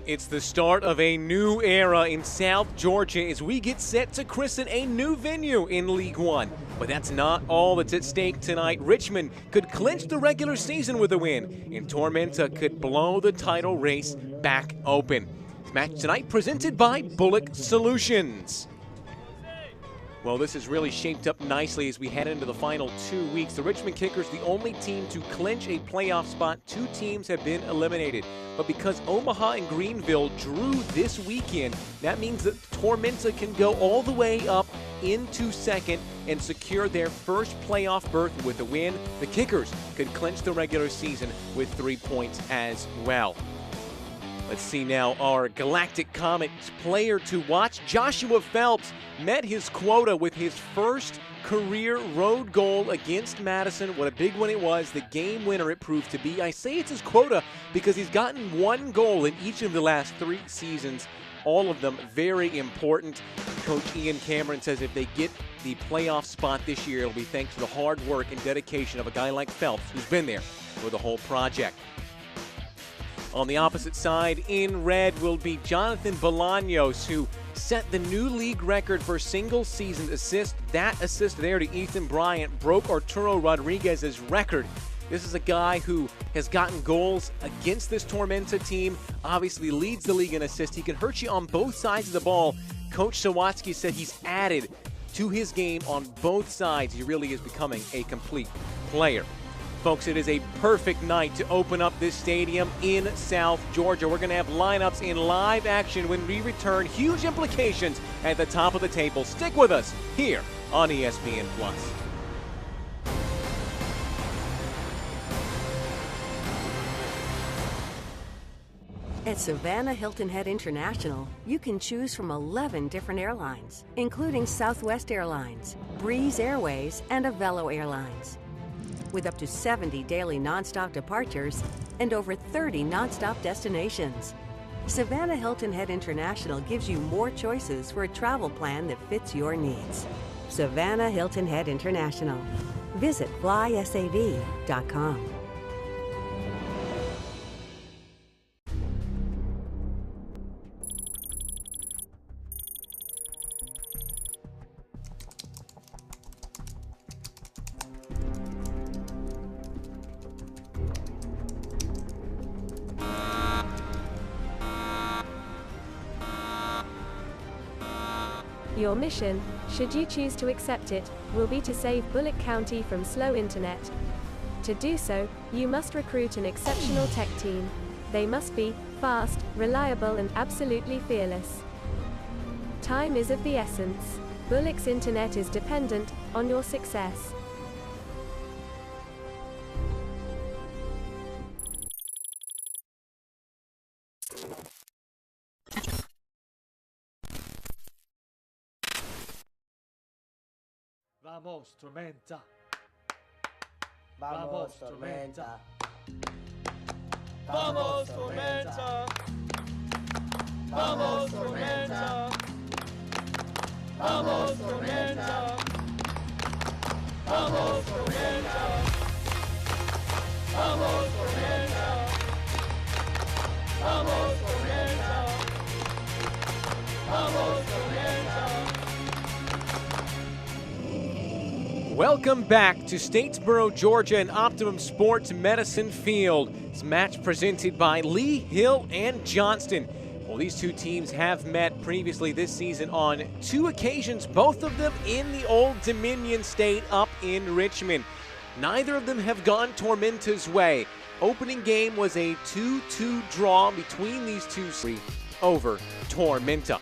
It's the start of a new era in South Georgia as we get set to christen a new venue in League One. But that's not all that's at stake tonight. Richmond could clinch the regular season with a win, and Tormenta could blow the title race back open. This match tonight presented by Bullock Solutions. Well, this has really shaped up nicely as we head into the final 2 weeks. The Richmond Kickers, the only team to clinch a playoff spot. 2 teams have been eliminated. But because Omaha and Greenville drew this weekend, that means that Tormenta can go all the way up into second and secure their first playoff berth with a win. The Kickers could clinch the regular season with 3 points as well. Let's see now our Galactic Comets player to watch. Joshua Phelps met his quota with his first career road goal against Madison. What a big one it was. The game winner it proved to be. I say it's his quota because he's gotten 1 goal in each of the last 3 seasons. All of them very important. Coach Ian Cameron says if they get the playoff spot this year, it'll be thanks to the hard work and dedication of a guy like Phelps who's been there for the whole project. On the opposite side, in red, will be Jonathan Bolaños, who set the new league record for single-season assist. That assist there to Ethan Bryant broke Arturo Rodriguez's record. This is a guy who has gotten goals against this Tormenta team, obviously leads the league in assists. He can hurt you on both sides of the ball. Coach Sawatsky said he's added to his game on both sides. He really is becoming a complete player. Folks, it is a perfect night to open up this stadium in South Georgia. We're going to have lineups in live action when we return. Huge implications at the top of the table. Stick with us here on ESPN+. At Savannah Hilton Head International, you can choose from 11 different airlines, including Southwest Airlines, Breeze Airways, and Avelo Airlines. With up to 70 daily nonstop departures and over 30 nonstop destinations. Savannah Hilton Head International gives you more choices for a travel plan that fits your needs. Savannah Hilton Head International. Visit flysav.com. Your mission, should you choose to accept it, will be to save Bullock County from slow internet. To do so, you must recruit an exceptional tech team. They must be fast, reliable, and absolutely fearless. Time is of the essence. Bullock's internet is dependent on your success. Vamos, Tormenta. Vamos, Tormenta. Vamos, Tormenta. Vamos, Tormenta. Vamos, Tormenta. Vamos, Tormenta. Vamos, Tormenta. Vamos, Tormenta. Vamos, Tormenta. Welcome back to Statesboro, Georgia, and Optimum Sports Medicine Field. This match presented by Lee, Hill, and Johnston. Well, these 2 teams have met previously this season on 2 occasions, both of them in the Old Dominion State up in Richmond. Neither of them have gone Tormenta's way. Opening game was a 2-2 draw between these 2 over Tormenta.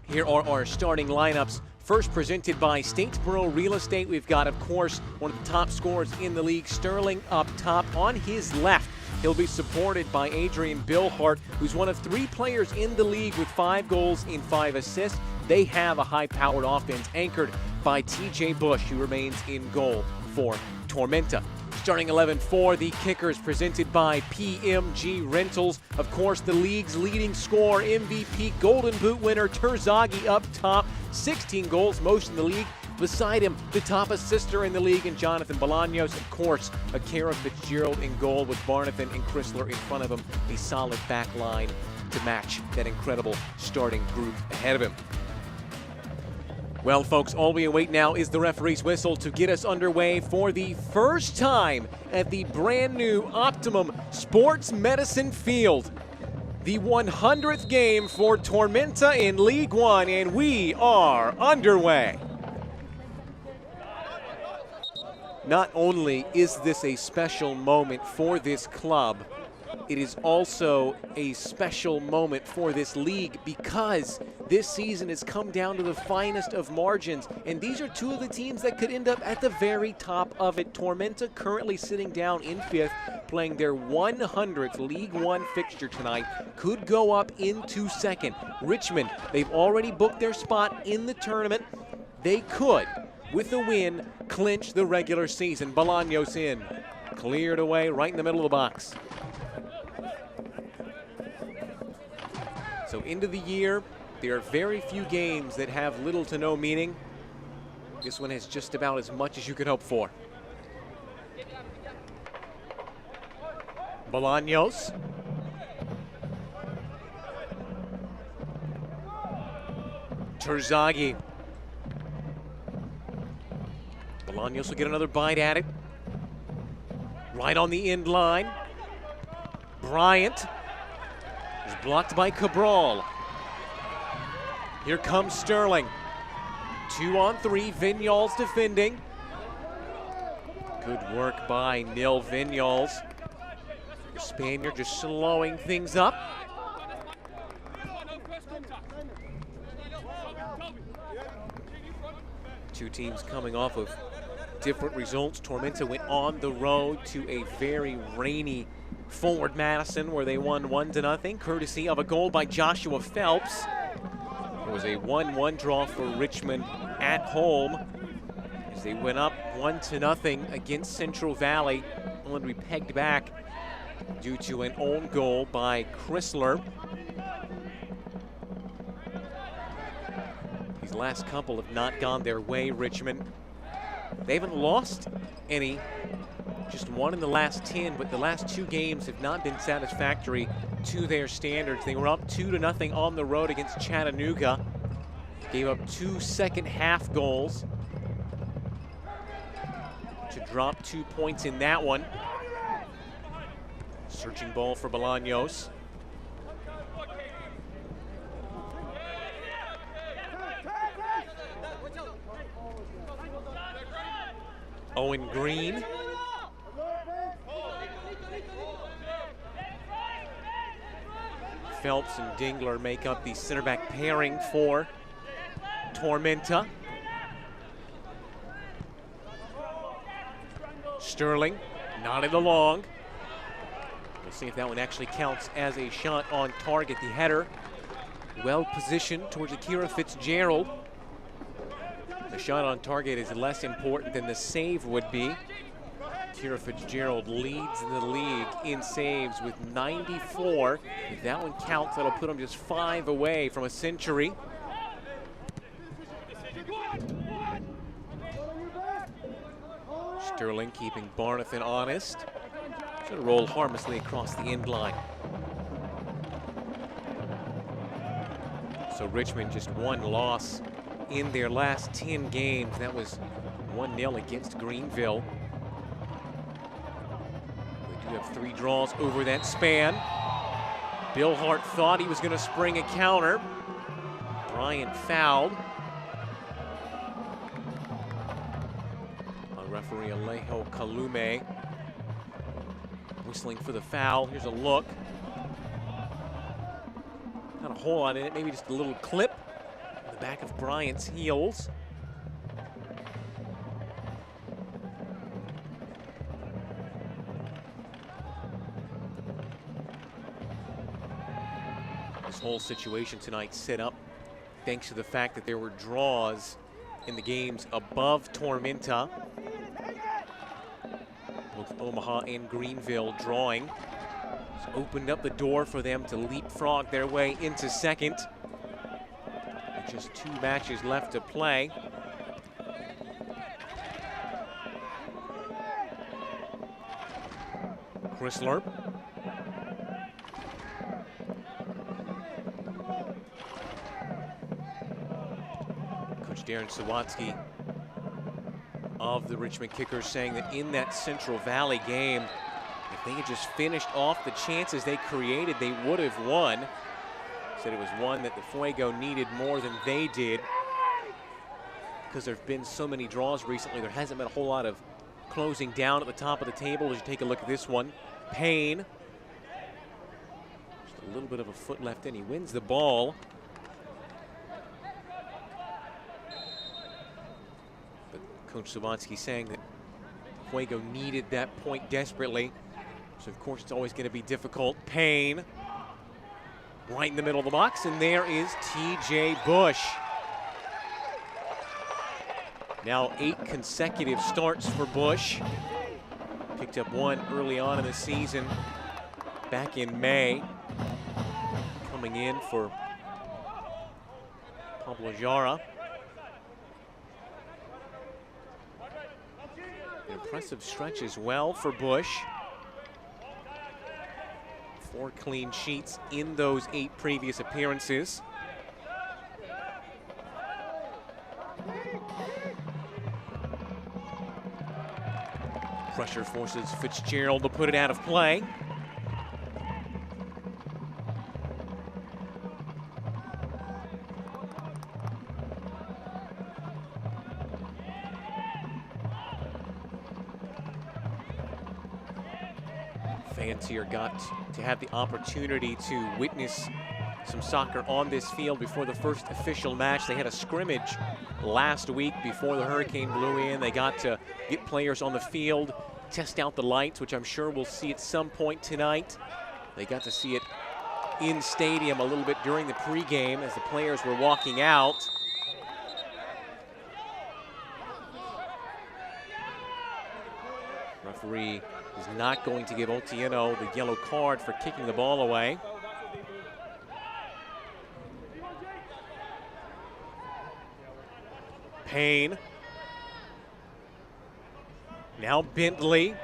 Here are our starting lineups. First presented by Statesboro Real Estate. We've got, of course, one of the top scorers in the league, Sterling, up top. On his left, he'll be supported by Adrian Billhart, who's one of 3 players in the league with 5 goals and 5 assists. They have a high-powered offense anchored by TJ Bush, who remains in goal for Tormenta. Starting 11 for the Kickers, presented by PMG Rentals. Of course, the league's leading scorer, MVP, Golden Boot winner, Terzaghi up top. 16 goals, most in the league. Beside him, the top assister in the league, and Jonathan Bolaños. Of course, Akira Fitzgerald in goal with Barnathan and Chrysler in front of him. A solid back line to match that incredible starting group ahead of him. Well, folks, all we await now is the referee's whistle to get us underway for the first time at the brand new Optimum Sports Medicine Field. The 100th game for Tormenta in League One, and we are underway. Not only is this a special moment for this club, it is also a special moment for this league because this season has come down to the finest of margins, and these are two of the teams that could end up at the very top of it. Tormenta currently sitting down in 5th, playing their 100th League One fixture tonight, could go up into 2nd. Richmond, they've already booked their spot in the tournament. They could, with a win, clinch the regular season. Bolaños in, cleared away right in the middle of the box. So into the year, there are very few games that have little to no meaning. This one has just about as much as you could hope for. Bolaños. Terzaghi. Bolaños will get another bite at it. Right on the end line. Bryant is blocked by Cabral. Here comes Sterling. 2-on-3, Vinyals defending. Good work by Nil Vinyals. The Spaniard just slowing things up. Two teams coming off of different results. Tormenta went on the road to a very rainy Forward Madison where they won 1-0, courtesy of a goal by Joshua Phelps. It was a 1-1 draw for Richmond at home as they went up 1-0 against Central Valley, only to be pegged back due to an own goal by Chrysler. These last couple have not gone their way, Richmond. They haven't lost any, just one in the last 10, but the last 2 games have not been satisfactory to their standards. They were up 2-0 on the road against Chattanooga. Gave up 2 second-half goals to drop 2 points in that one. Searching ball for Bolaños. Owen Green. Phelps and Dingler make up the center back pairing for Tormenta. Sterling nodded along. We'll see if that one actually counts as a shot on target. The header well positioned towards Akira Fitzgerald. The shot on target is less important than the save would be. Akira Fitzgerald leads the league in saves with 94. If that one counts, that'll put him just 5 away from a century. Sterling keeping Barnathan honest. Should roll harmlessly across the end line. So Richmond just 1 loss in their last 10 games. That was 1-0 against Greenville. They do have 3 draws over that span. Bill Hart thought he was going to spring a counter. Bryant fouled. Referee Alejo Kalume whistling for the foul. Here's a look. Not a whole lot in it, maybe just a little clip in the back of Bryant's heels. This whole situation tonight set up thanks to the fact that there were draws in the games above Tormenta. Both Omaha and Greenville drawing. It's opened up the door for them to leapfrog their way into second. With just 2 matches left to play. Chrysler. Coach Darren Sawatsky of the Richmond Kickers saying that in that Central Valley game, if they had just finished off the chances they created, they would have won. Said it was one that the Fuego needed more than they did, because there have been so many draws recently. There hasn't been a whole lot of closing down at the top of the table. As you take a look at this one, Payne, just a little bit of a foot left in. He wins the ball. But Coach Sawatsky saying that Fuego needed that point desperately. So of course it's always going to be difficult. Payne, right in the middle of the box, and there is TJ Bush. Now 8 consecutive starts for Bush. Picked up one early on in the season, back in May. Coming in for Pablo Jara. An impressive stretch as well for Bush. 4 clean sheets in those 8 previous appearances. Pressure forces Fitzgerald to put it out of play. Fans here got to have the opportunity to witness some soccer on this field before the first official match. They had a scrimmage last week before the hurricane blew in. They got to get players on the field, test out the lights, which I'm sure we'll see at some point tonight. They got to see it in stadium a little bit during the pregame as the players were walking out. Referee is not going to give Otieno the yellow card for kicking the ball away. Payne. Now Bentley.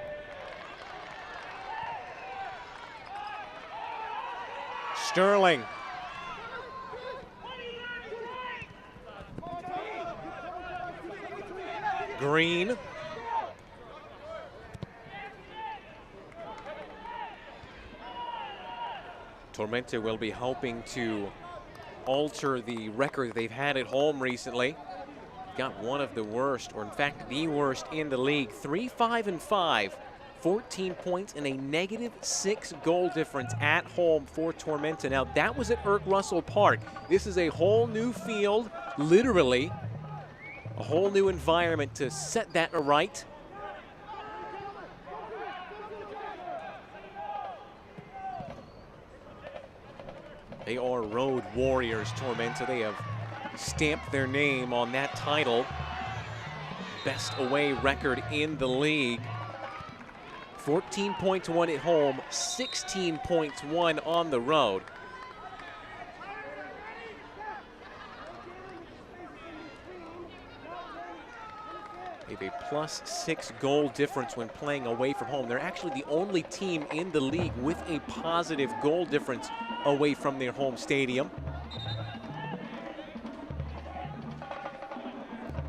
Sterling. Green. Tormenta will be hoping to alter the record they've had at home recently. Got one of the worst, or in fact the worst in the league. 3-5-5, 14 points and a -6 goal difference at home for Tormenta. Now that was at Irk Russell Park. This is a whole new field, literally a whole new environment to set that right. They are road warriors, Tormenta. They have stamped their name on that title. Best away record in the league. 14 points won at home, 16 points won on the road. They have a +6 goal difference when playing away from home. They're actually the only team in the league with a positive goal difference away from their home stadium.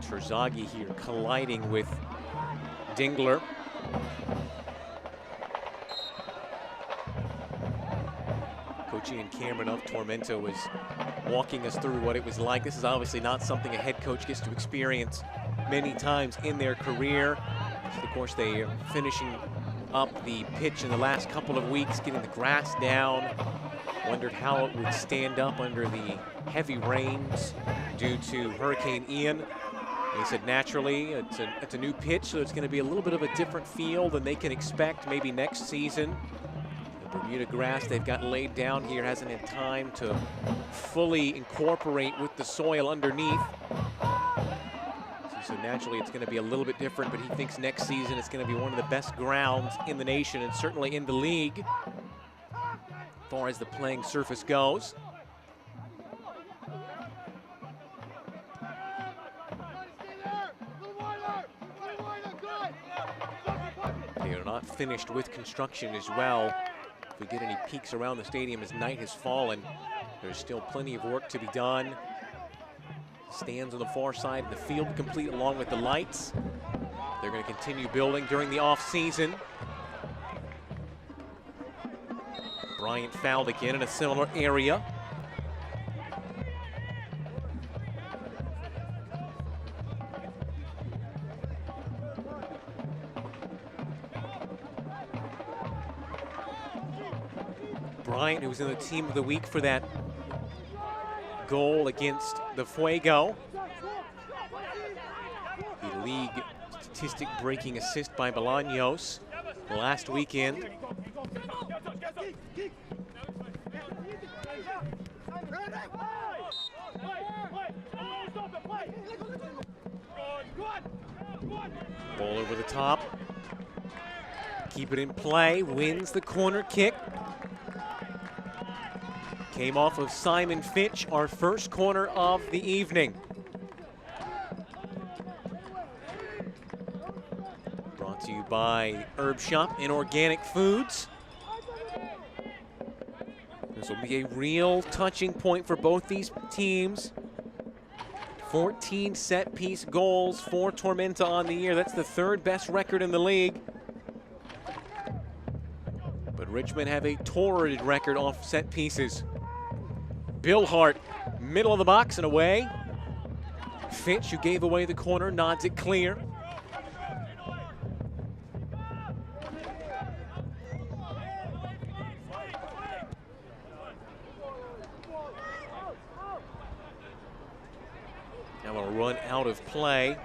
Terzaghi here colliding with Dingler. Coach Ian Cameron of Tormenta was walking us through what it was like. This is obviously not something a head coach gets to experience many times in their career. So of course, they are finishing up the pitch in the last couple of weeks, getting the grass down. Wondered how it would stand up under the heavy rains due to Hurricane Ian. He said naturally it's a new pitch, so it's going to be a little bit of a different feel than they can expect maybe next season. The Bermuda grass they've got laid down here hasn't had time to fully incorporate with the soil underneath. So naturally it's going to be a little bit different, but he thinks next season it's going to be one of the best grounds in the nation and certainly in the league as far as the playing surface goes. They are not finished with construction as well. If we get any peeks around the stadium as night has fallen, there's still plenty of work to be done. stands on the far side of the field, complete along with the lights. They're going to continue building during the off-season. Bryant fouled again in a similar area. Bryant, who was in the team of the week for that goal against the Fuego. The league statistic-breaking assist by Bolaños last weekend. Ball over the top. Keep it in play, wins the corner kick. Came off of Simon Fitch, our first corner of the evening. Brought to you by Herb Shop and Organic Foods. This will be a real touching point for both these teams. 14 set-piece goals for Tormenta on the year. That's the third best record in the league. But Richmond have a torrid record off set pieces. Bill Hart, middle of the box and away. Fitch, who gave away the corner, nods it clear. Now a run out of play.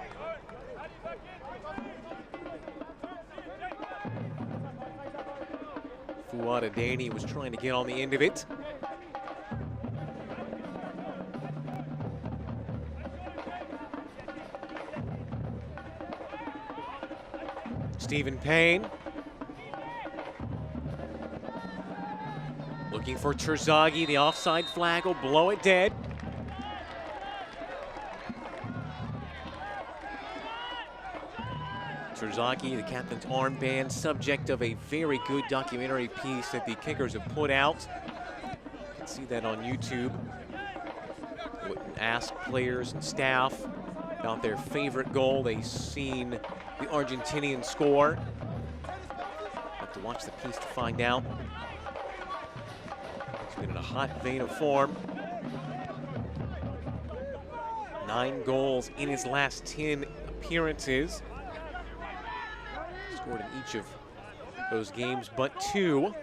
Fuada Danny was trying to get on the end of it. Stephen Payne. Looking for Terzaghi. The offside flag will blow it dead. Terzaghi, the captain's armband, subject of a very good documentary piece that the Kickers have put out. You can see that on YouTube. Ask players and staff about their favorite goal they've seen the Argentinian score. Have to watch the piece to find out. He's been in a hot vein of form. 9 goals in his last 10 appearances. Scored in each of those games but 2.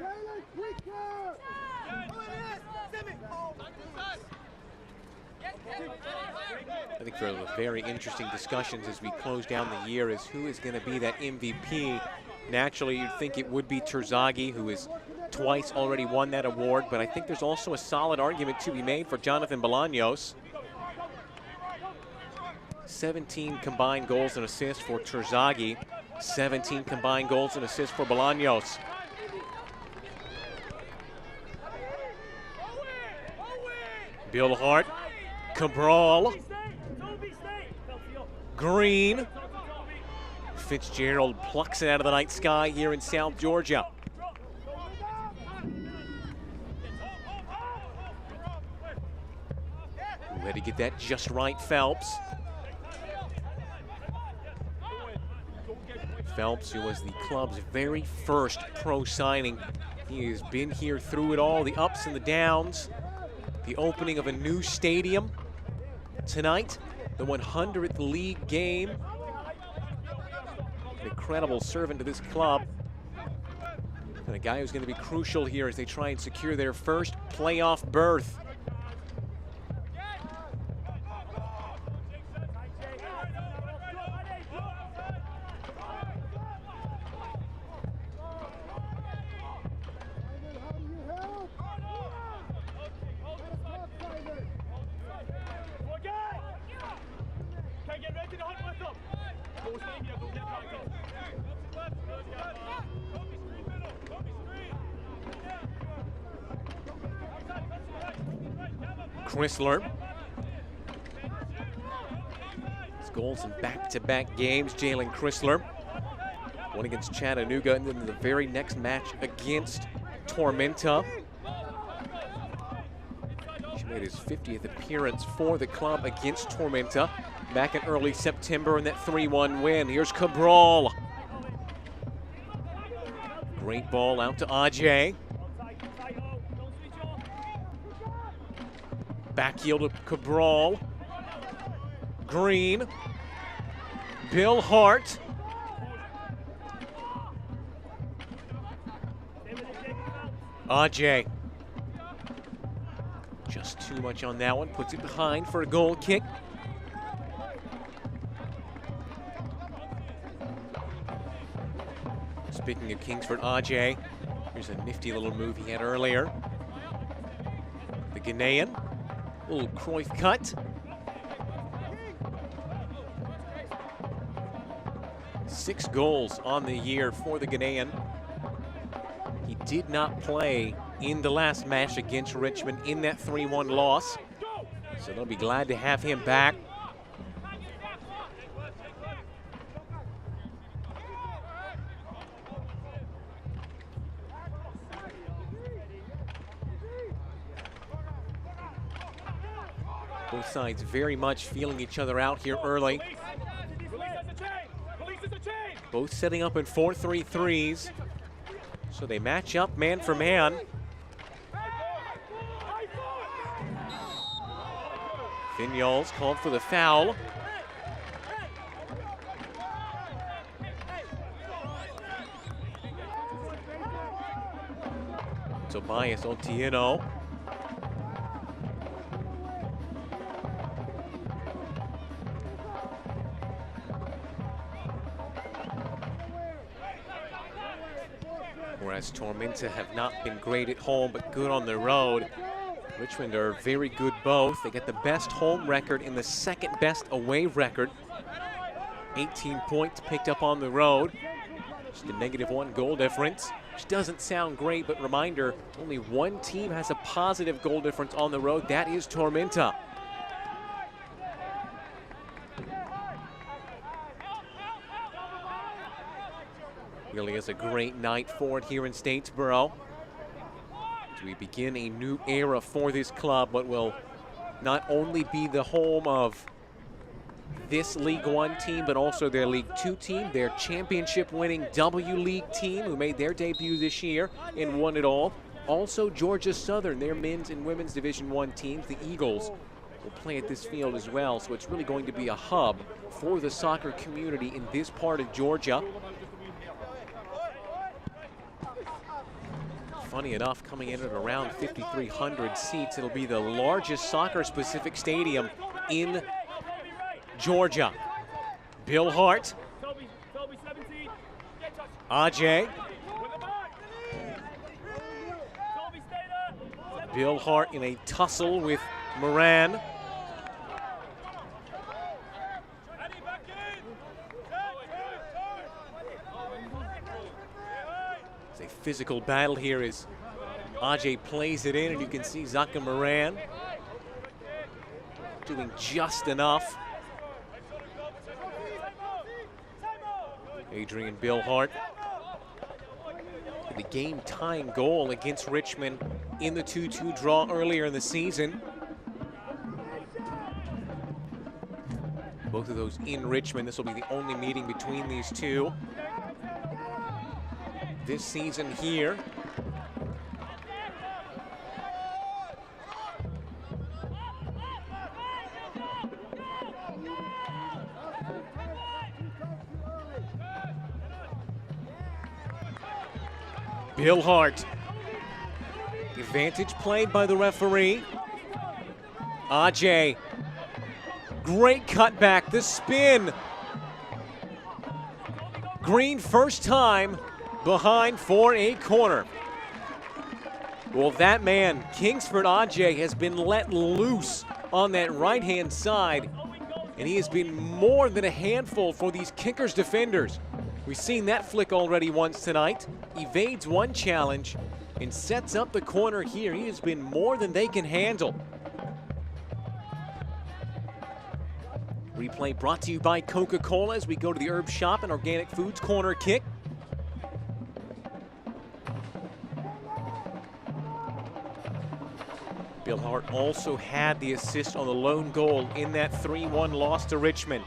I think there are very interesting discussions as we close down the year as who is going to be that MVP. Naturally, you'd think it would be Terzaghi, who has twice already won that award, but I think there's also a solid argument to be made for Jonathan Bolaños. 17 combined goals and assists for Terzaghi, 17 combined goals and assists for Bolaños. Bill Hart, Cabral, Green. Fitzgerald plucks it out of the night sky here in South Georgia. Who had to get that just right, Phelps. Phelps, who was the club's very first pro signing. He has been here through it all, the ups and the downs. The opening of a new stadium tonight, the 100th league game. An incredible servant to this club. And a guy who's going to be crucial here as they try and secure their first playoff berth. Chrysler. His goals in back-to-back games, Jalen Chrysler. One against Chattanooga and then the very next match against Tormenta. Should Made his 50th appearance for the club against Tormenta back in early September in that 3-1 win. Here's Cabral. Great ball out to Ajay. Back heel to Cabral. Green. Bill Hart. Ajay. Just too much on that one. Puts it behind for a goal kick. Speaking of Kingsford, Ajay. Here's a nifty little move he had earlier. The Ghanaian. Little Cruyff cut. Six goals on the year for the Ghanaian. He did not play in the last match against Richmond in that 3-1 loss. So they'll be glad to have him back. Both sides very much feeling each other out here early. Both setting up in 4-3-3s. So they match up man for man. Vignals called for the foul. Tobias Otieno. Whereas Tormenta have not been great at home, but good on the road. Richmond are very good both. They get the best home record and the second best away record. 18 points picked up on the road. Just a -1 goal difference, which doesn't sound great, but reminder, only one team has a positive goal difference on the road. That is Tormenta. Really is a great night for it here in Statesboro. As we begin a new era for this club, but will not only be the home of this League One team, but also their League Two team, their championship-winning W League team, who made their debut this year and won it all. Also Georgia Southern, their men's and women's Division I teams, the Eagles, will play at this field as well. So it's really going to be a hub for the soccer community in this part of Georgia. Funny enough, coming in at around 5,300 seats, it'll be the largest soccer-specific stadium in Georgia. Bill Hart. Ajay. Bill Hart in a tussle with Moran. It's a physical battle here as Ajay plays it in, and you can see Zaka Moran doing just enough. Adrian Bill Hart. The game-tying goal against Richmond in the 2-2 draw earlier in the season. Both of those in Richmond. This will be the only meeting between these two this season here. Bill Hart. Advantage played by the referee. Ajay. Great cutback, the spin. Green first time behind for a corner. Well, that man, Kingsford Ajay, has been let loose on that right-hand side, and he has been more than a handful for these kickers defenders. We've seen that flick already once tonight. Evades one challenge and sets up the corner here. He has been more than they can handle. Replay brought to you by Coca-Cola as we go to the Herb Shop and Organic Foods corner kick. Bill Hart also had the assist on the lone goal in that 3-1 loss to Richmond.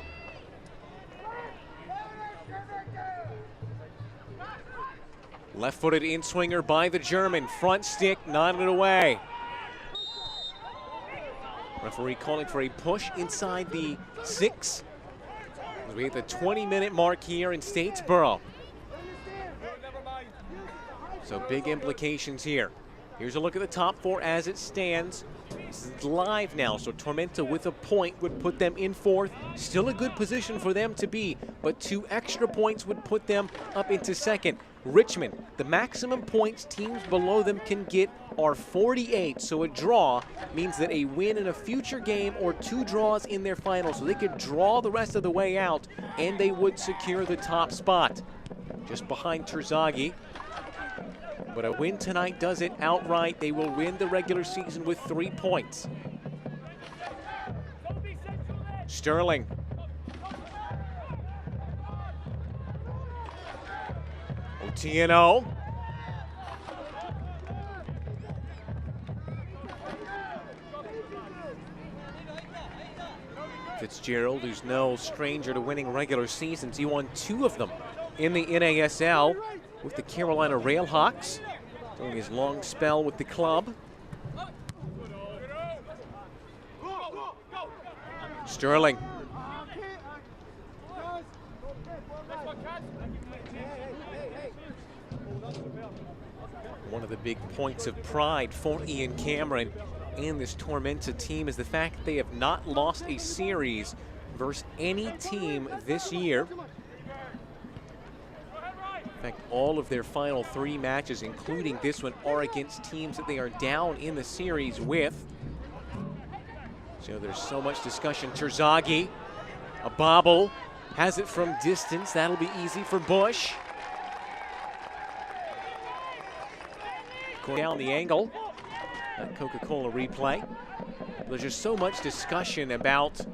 Left-footed in-swinger by the German. Front stick, nodded away. Referee calling for a push inside the 6. As we hit the 20-minute mark here in Statesboro. So big implications here. Here's a look at the top 4 as it stands. This is live now, so Tormenta with a point would put them in 4th. Still a good position for them to be, but 2 extra points would put them up into 2nd. Richmond, the maximum points teams below them can get are 48, so a draw means that a win in a future game or 2 draws in their final, so they could draw the rest of the way out and they would secure the top spot. Just behind Terzaghi. But a win tonight does it outright. They will win the regular season with 3 points. Sterling. Otieno. Fitzgerald, who's no stranger to winning regular seasons. He won 2 of them in the NASL with the Carolina Railhawks during his long spell with the club. Sterling. One of the big points of pride for Ian Cameron and this Tormenta team is the fact that they have not lost a series versus any team this year. In fact, all of their final 3 matches, including this one, are against teams that they are down in the series with. So there's so much discussion. Terzaghi, a bobble, has it from distance. That'll be easy for Bush. Down the angle. That Coca-Cola replay. There's just so much discussion about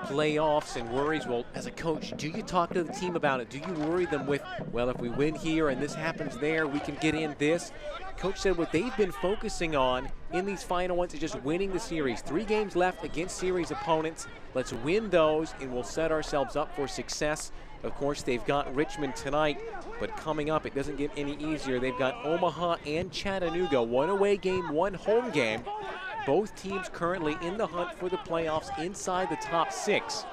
playoffs and worries. Well, as a coach, do you talk to the team about it? Do you worry them with, well, if we win here and this happens there, we can get in this? Coach said what they've been focusing on in these final ones is just winning the series. 3 games left against series opponents. Let's win those and we'll set ourselves up for success. Of course, they've got Richmond tonight, but coming up, it doesn't get any easier. They've got Omaha and Chattanooga, 1 away game, 1 home game. Both teams currently in the hunt for the playoffs inside the top 6.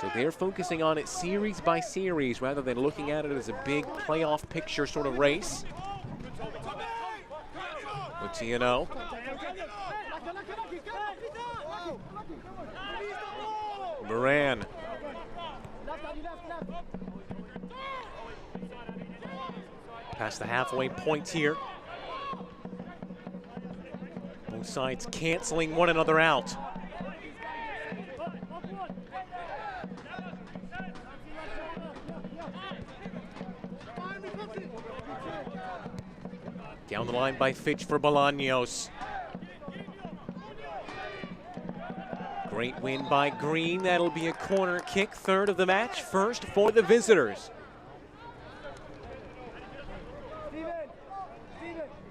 So they're focusing on it series by series rather than looking at it as a big playoff picture sort of race. Otieno. Moran. Past the halfway point here. Both sides canceling one another out. Down the line by Fitch for Bolaños. Great win by Green. That'll be a corner kick, 3rd of the match, 1st for the visitors. Steven,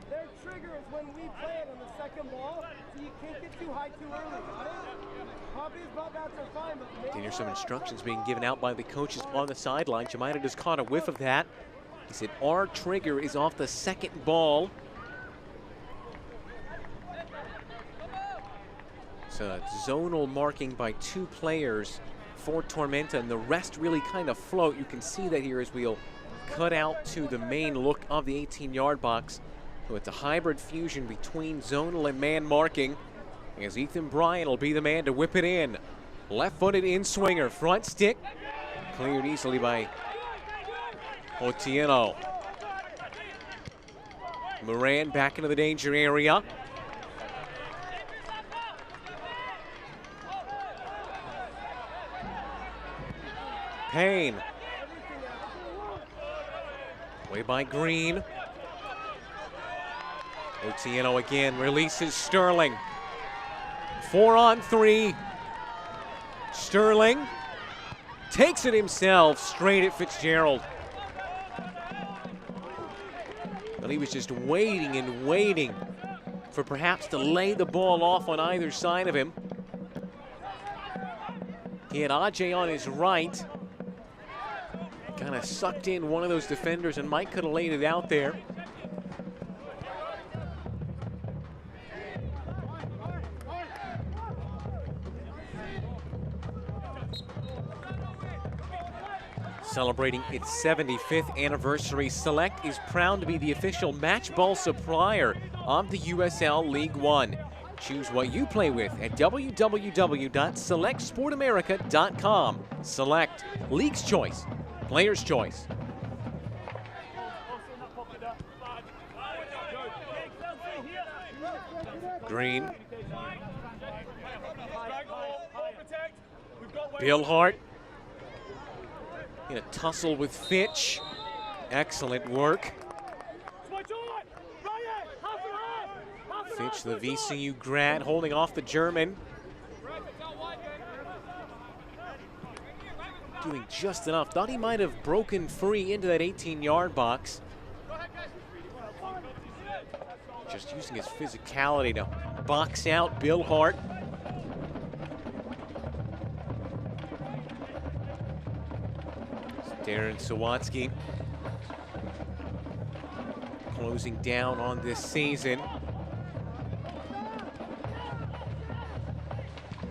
their trigger is when we play it on the 2nd ball, so you can't get too high too early. Poppy's ball bats are fine, but Here's some instructions being given out by the coaches on the sidelines. You might have just caught a whiff of that. He said our trigger is off the 2nd ball. It's a zonal marking by 2 players for Tormenta, and the rest really kind of float. You can see that here as we'll cut out to the main look of the 18-yard box. So it's a hybrid fusion between zonal and man marking, as Ethan Bryan will be the man to whip it in. Left-footed in-swinger, front stick, cleared easily by Otieno. Moran back into the danger area. Payne. Way by Green. Otieno again releases Sterling. 4-on-3. Sterling takes it himself straight at Fitzgerald. But he was just waiting and waiting for perhaps to lay the ball off on either side of him. He had Ajay on his right. Kind of sucked in one of those defenders, and Mike could have laid it out there. Celebrating its 75th anniversary, Select is proud to be the official match ball supplier of the USL League One. Choose what you play with at www.selectsportamerica.com. Select, League's choice, player's choice. Green. Bill Hart in a tussle with Fitch. Excellent work. Fitch, the VCU grad, holding off the German. Doing just enough. Thought he might have broken free into that 18-yard box. Just using his physicality to box out Bill Hart. Darren Sawatsky closing down on this season.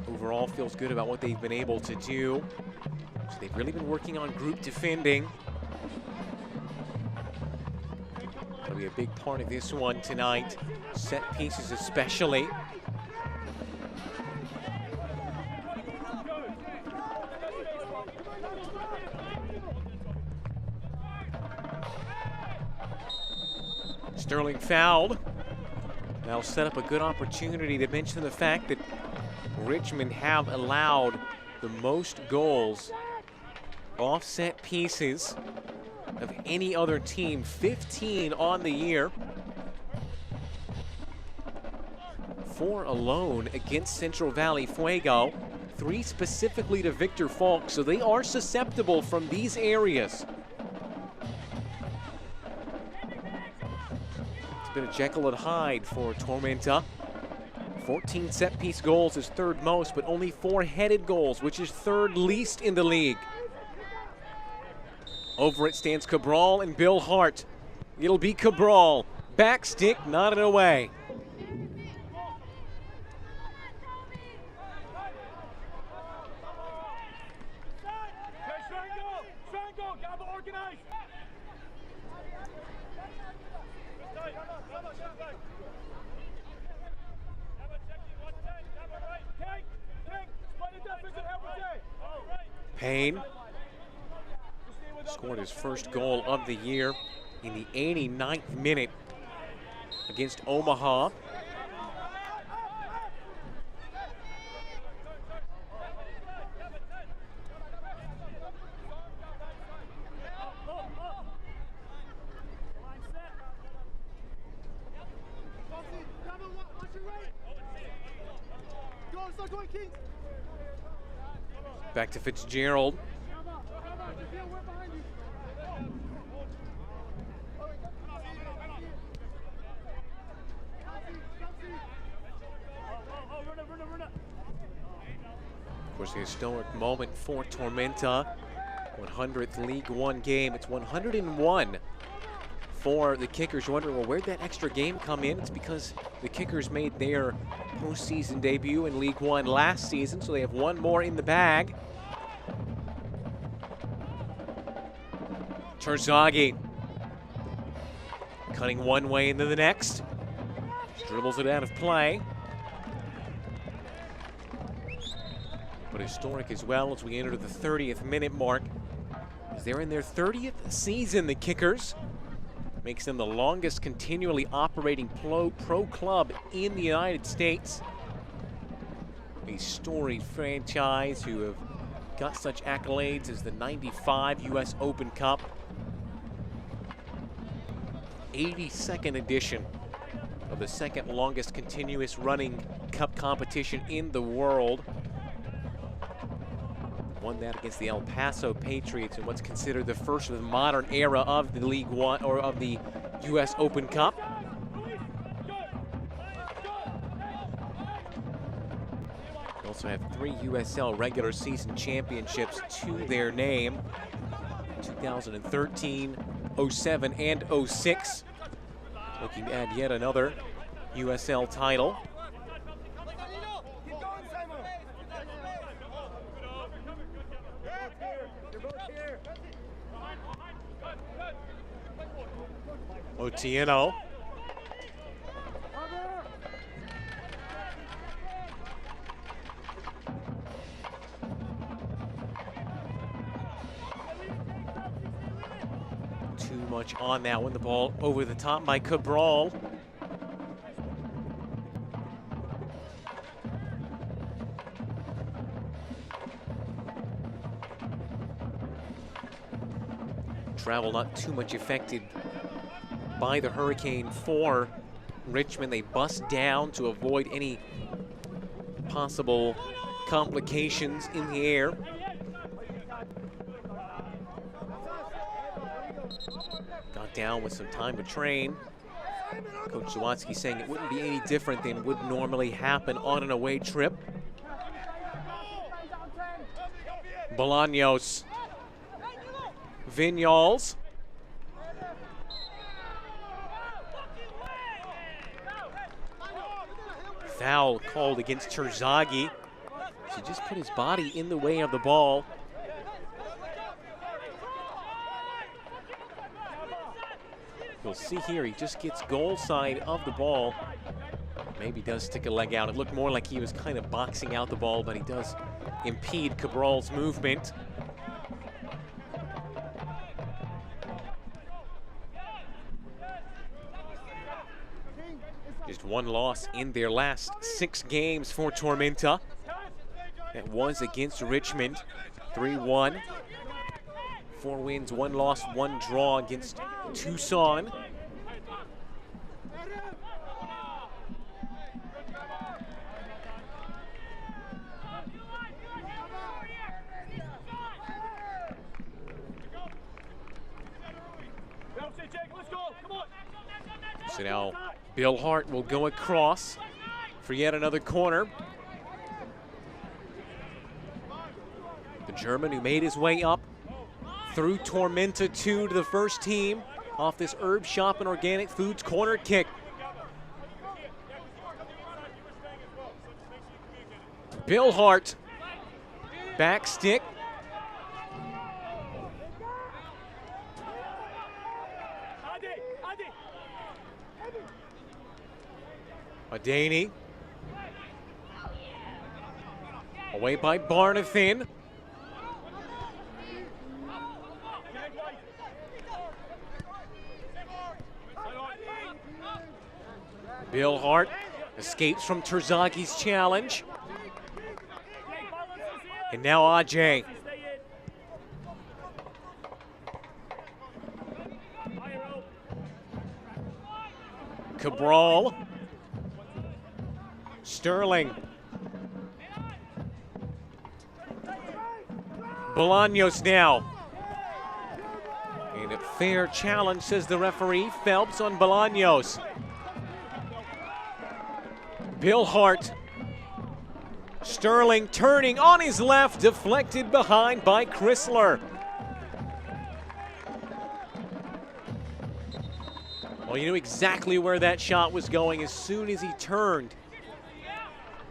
Overall, feels good about what they've been able to do. So they've really been working on group defending. That'll be a big part of this one tonight. Set pieces especially. Sterling fouled. That'll set up a good opportunity to mention the fact that Richmond have allowed the most goals off set pieces of any other team, 15 on the year. 4 alone against Central Valley Fuego, 3 specifically to Victor Falk, so they are susceptible from these areas. It's been a Jekyll and Hyde for Tormenta. 14 set-piece goals is 3rd most, but only 4 headed goals, which is 3rd least in the league. Over it stands Cabral and Bill Hart. It'll be Cabral. Back stick, nodded away. Payne scored his first goal of the year in the 89th minute against Omaha. Back to Fitzgerald. Of course, a historic moment for Tormenta. 100th League One game. It's 101 for the Kickers. You're wondering, well, where'd that extra game come in? It's because the Kickers made their postseason debut in League One last season, so they have one more in the bag. Terzaghi cutting one way into the next. Dribbles it out of play. But historic as well as we enter the 30th minute mark. As they're in their 30th season, the Kickers. Makes them the longest continually operating pro club in the United States. A storied franchise who have got such accolades as the '95 US Open Cup. 82nd edition of the second longest continuous running cup competition in the world. Won that against the El Paso Patriots in what's considered the first of the modern era of the League One, or of the US Open Cup. also have 3 USL regular season championships to their name. 2013, 07, and 06. Looking to add yet another USL title. Otieno. Too much on that one. The ball over the top by Cabral. Travel not too much affected by the hurricane for Richmond. They bust down to avoid any possible complications in the air. Got down with some time to train. Coach Zawadzki saying it wouldn't be any different than would normally happen on an away trip. Bolaños. Vinyals. Foul called against Terzaghi. He just put his body in the way of the ball. You'll see here, he just gets goal side of the ball. Maybe does stick a leg out. It looked more like he was kind of boxing out the ball, but he does impede Cabral's movement. Just one loss in their last 6 games for Tormenta. That was against Richmond, 3-1. 4 wins, 1 loss, 1 draw against Tucson. So now Bill Hart will go across for yet another corner. The German who made his way up through Tormenta 2 to the first team off this Herb Shop and Organic Foods corner kick. Bill Hart, back stick. Adaney. Away by Barnathan. Bill Hart escapes from Terzaghi's challenge. And now Ajay. Cabral. Sterling. Bolaños now. And a fair challenge, says the referee. Phelps on Bolaños. Bill Hart. Sterling turning on his left, deflected behind by Chrysler. Well, you knew exactly where that shot was going as soon as he turned.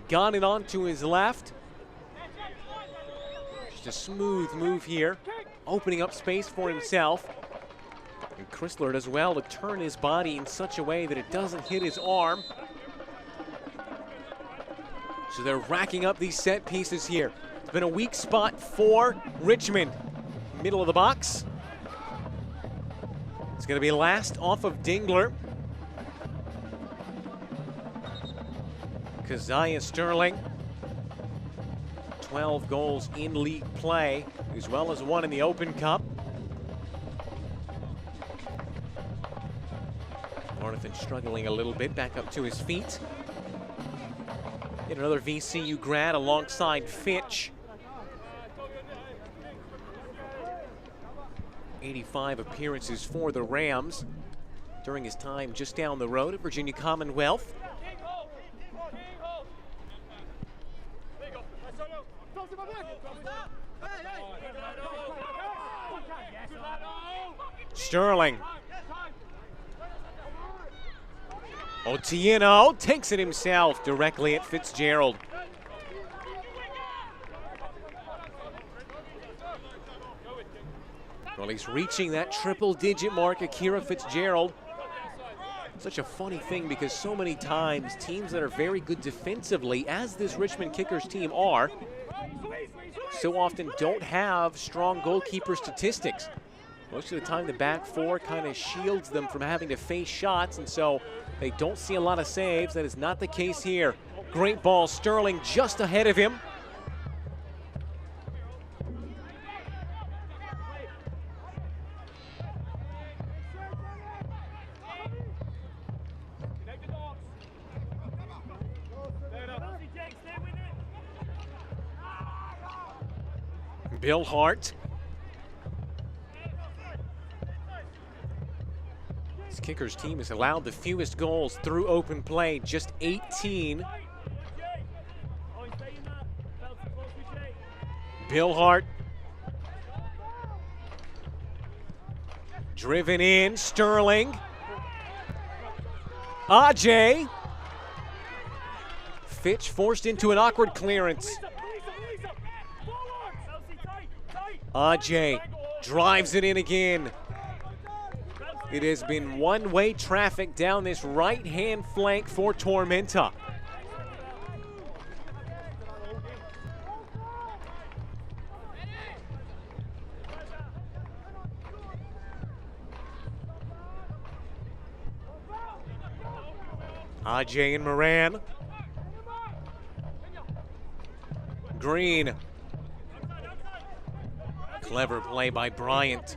Got it onto his left. Just a smooth move here, opening up space for himself. And Chrysler does well to turn his body in such a way that it doesn't hit his arm. So they're racking up these set pieces here. It's been a weak spot for Richmond. Middle of the box. It's going to be last off of Dingler. Keziah Sterling, 12 goals in league play, as well as 1 in the Open Cup. Barnathan struggling a little bit, back up to his feet. Yet another VCU grad alongside Fitch. 85 appearances for the Rams during his time just down the road at Virginia Commonwealth. Sterling. Otieno takes it himself directly at Fitzgerald. Well, he's reaching that triple-digit mark, Akira Fitzgerald. Such a funny thing because so many times teams that are very good defensively, as this Richmond Kickers team are, so often don't have strong goalkeeper statistics. Most of the time the back four kind of shields them from having to face shots, and so they don't see a lot of saves. That is not the case here. Great ball, Sterling just ahead of him. Bill Hart. This Kickers team has allowed the fewest goals through open play, just 18. Bill Hart. Driven in, Sterling. Ajay. Fitch forced into an awkward clearance. Ajay drives it in again. It has been one-way traffic down this right-hand flank for Tormenta. Ajay and Moran. Green. Clever play by Bryant.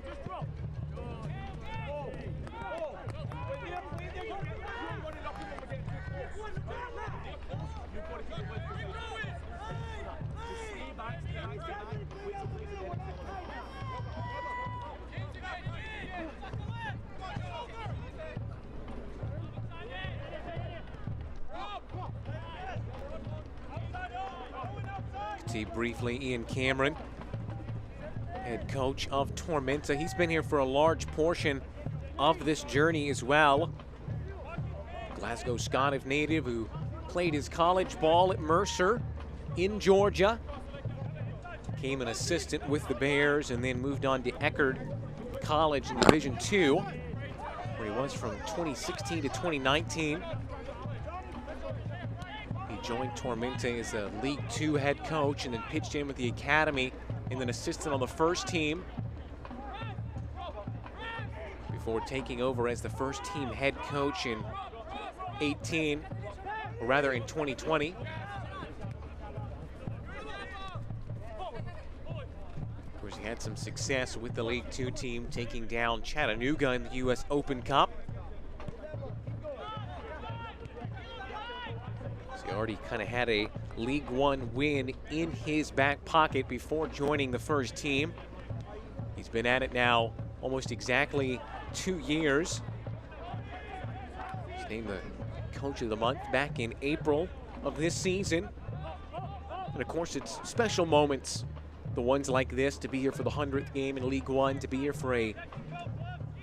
See briefly Ian Cameron, head coach of Tormenta. He's been here for a large portion of this journey as well. Glasgow Scottish native who played his college ball at Mercer in Georgia. Became an assistant with the Bears and then moved on to Eckerd College in Division II, where he was from 2016 to 2019. He joined Tormenta as a League Two head coach and then pitched in with the academy and then assistant on the first team before taking over as the first team head coach in 2020. Of course, he had some success with the League Two team taking down Chattanooga in the U.S. Open Cup. So he already kind of had a League One win in his back pocket before joining the first team. He's been at it now almost exactly 2 years. He's named the Coach of the Month back in April of this season. And of course, it's special moments, the ones like this, to be here for the 100th game in League One, to be here for a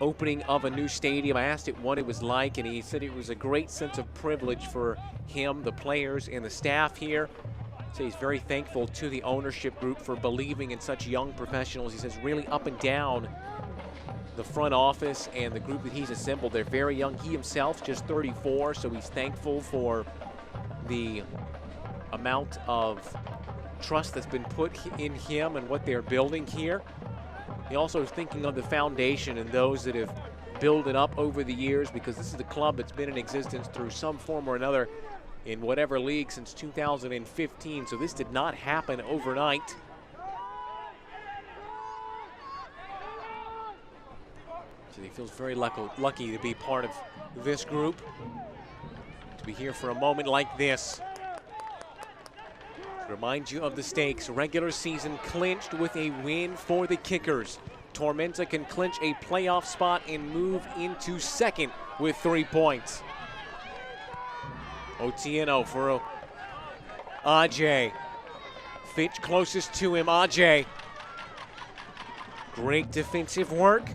opening of a new stadium. I asked it what it was like, and he said it was a great sense of privilege for him, the players, and the staff here. So he's very thankful to the ownership group for believing in such young professionals. He says really up and down the front office and the group that he's assembled, they're very young. He himself just 34, so he's thankful for the amount of trust that's been put in him and what they're building here. He also is thinking of the foundation and those that have built it up over the years, because this is a club that's been in existence through some form or another in whatever league since 2015. So this did not happen overnight. So he feels very lucky to be part of this group, to be here for a moment like this. Remind you of the stakes. Regular season clinched with a win for the Kickers. Tormenta can clinch a playoff spot and move into second with 3 points. Otieno for Ajay. Fitch closest to him, Ajay. Great defensive work.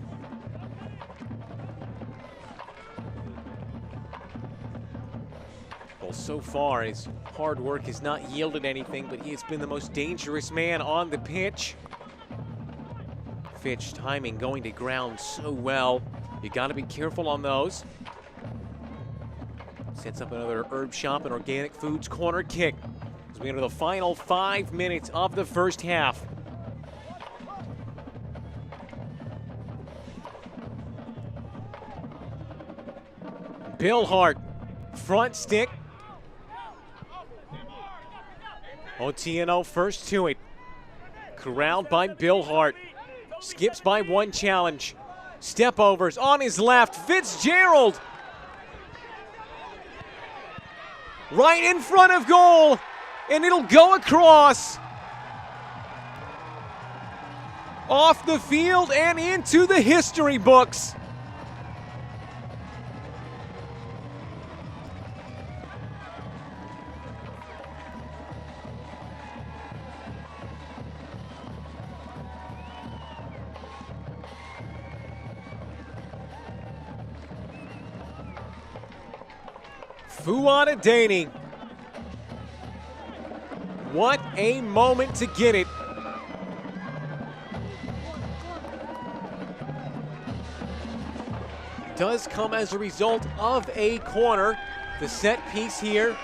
Well, so far his hard work has not yielded anything, but he has been the most dangerous man on the pitch. Fitch timing going to ground so well. You got to be careful on those. Sets up another herb shop and organic foods corner kick as we enter the final 5 minutes of the first half. Bill Hart, front stick. Otieno first to it. Corralled by Bill Hart. Skips by one challenge. Step overs on his left. Fitzgerald. Right in front of goal. And it'll go across. Off the field and into the history books. Fuad Adani. What a moment to get it. Does come as a result of a corner. The set piece here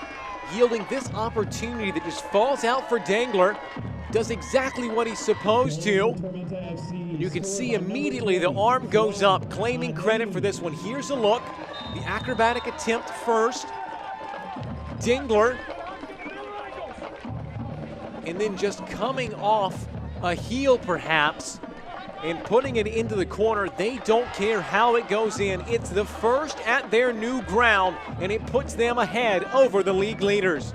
yielding this opportunity that just falls out for Dangler. Does exactly what he's supposed to. You can see immediately the arm goes up, claiming credit for this one. Here's a look. The acrobatic attempt first. Dingler, and then just coming off a heel perhaps and putting it into the corner. They don't care how it goes in. It's the first at their new ground, and it puts them ahead over the league leaders.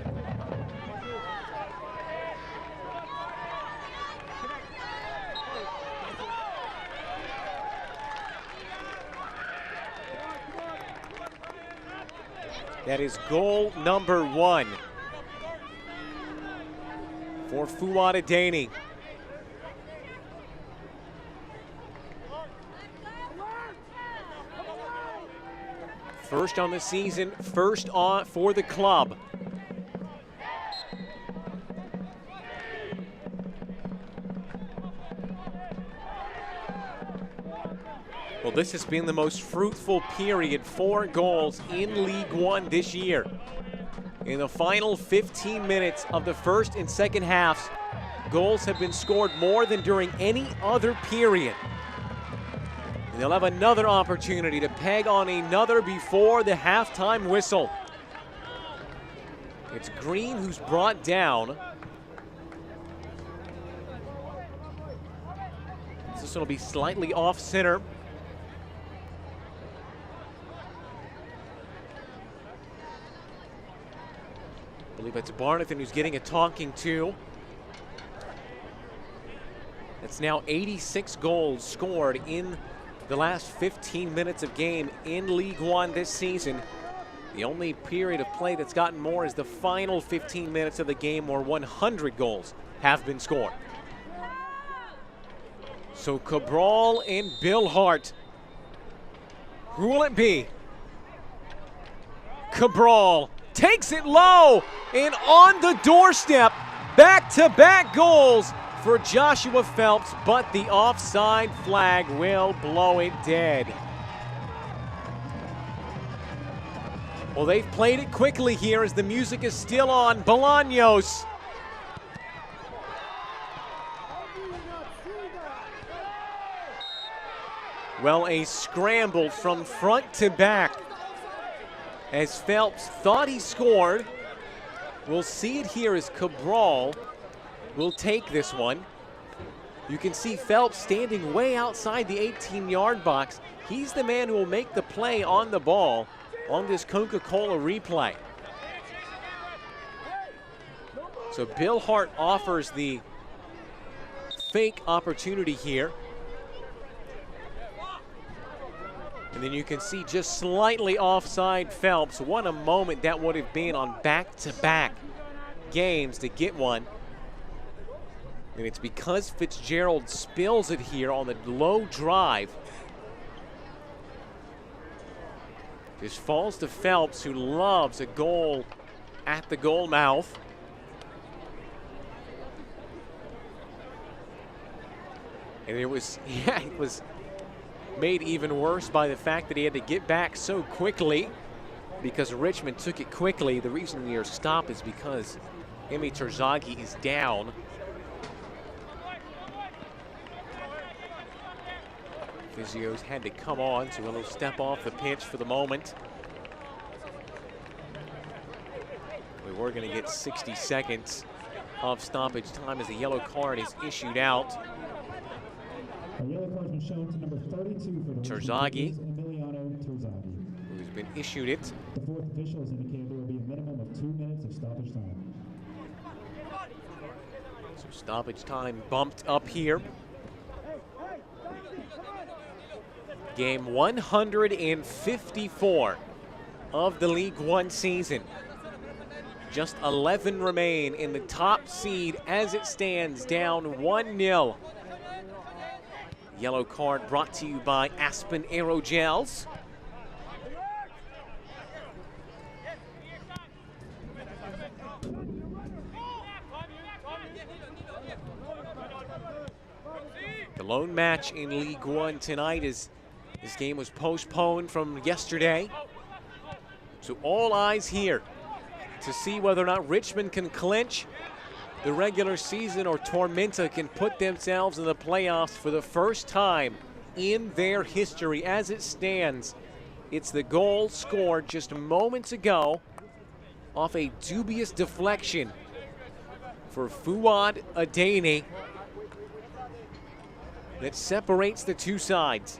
That is goal number 1 for Fuad Adani. First on the season, first on for the club. Well, this has been the most fruitful period, 4 goals in League One this year. In the final 15 minutes of the first and second halves, goals have been scored more than during any other period. And they'll have another opportunity to peg on another before the halftime whistle. It's Green who's brought down. This one will be slightly off center. I believe it's Barnathan who's getting a talking to. It's now 86 goals scored in the last 15 minutes of game in League One this season. The only period of play that's gotten more is the final 15 minutes of the game where 100 goals have been scored. So Cabral and Bill Hart. Who will it be? Cabral takes it low and on the doorstep. Back-to-back goals for Joshua Phelps, but the offside flag will blow it dead. Well, they've played it quickly here as the music is still on. Bolaños. Well, a scramble from front to back as Phelps thought he scored. We'll see it here as Cabral will take this one. You can see Phelps standing way outside the 18-yard box. He's the man who will make the play on the ball on this Coca-Cola replay. So Bill Hart offers the fake opportunity here. And then you can see just slightly offside Phelps. What a moment that would have been on back-to-back games to get one. And it's because Fitzgerald spills it here on the low drive. This falls to Phelps, who loves a goal at the goal mouth. And it was made even worse by the fact that he had to get back so quickly because Richmond took it quickly. The reason we are stopped is because Emi Terzaghi is down. Physios had to come on, so a little step off the pitch for the moment. We were going to get 60 seconds of stoppage time as the yellow card is issued out. A yellow card has been shown to number 32 for the Terzaghi, Terzaghi, who's been issued it. The fourth official has indicated there will be a minimum of 2 minutes of stoppage time. So stoppage time bumped up here. Game 154 of the League One season. Just 11 remain in the top seed as it stands, down 1-0. Yellow card brought to you by Aspen Aerogels. The lone match in League One tonight is this game was postponed from yesterday. So all eyes here to see whether or not Richmond can clinch the regular season or Tormenta can put themselves in the playoffs for the first time in their history. As it stands, it's the goal scored just moments ago off a dubious deflection for Fuad Adeni that separates the two sides.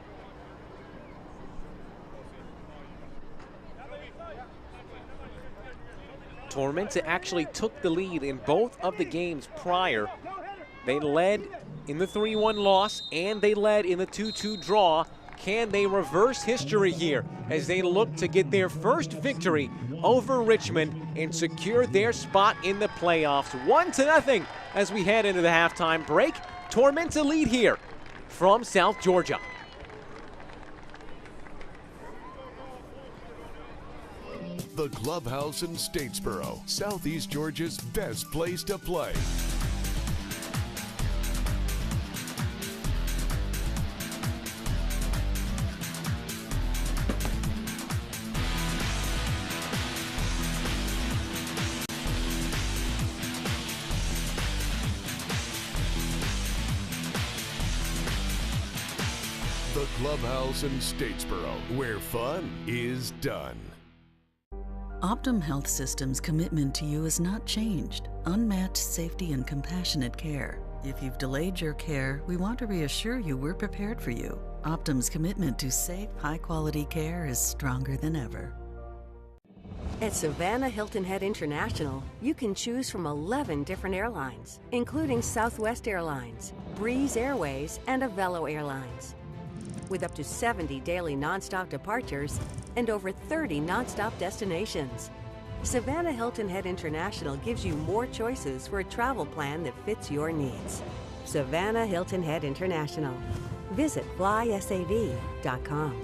Tormenta actually took the lead in both of the games prior. They led in the 3-1 loss and they led in the 2-2 draw. Can they reverse history here as they look to get their first victory over Richmond and secure their spot in the playoffs? 1-0 as we head into the halftime break. Tormenta lead here from South Georgia. The Clubhouse in Statesboro, Southeast Georgia's best place to play. The Clubhouse in Statesboro, where fun is done. Optum Health System's commitment to you has not changed. Unmatched safety and compassionate care. If you've delayed your care, we want to reassure you we're prepared for you. Optum's commitment to safe, high-quality care is stronger than ever. At Savannah Hilton Head International, you can choose from 11 different airlines, including Southwest Airlines, Breeze Airways, and Avelo Airlines. With up to 70 daily nonstop departures and over 30 nonstop destinations, Savannah Hilton Head International gives you more choices for a travel plan that fits your needs. Savannah Hilton Head International. Visit flysav.com.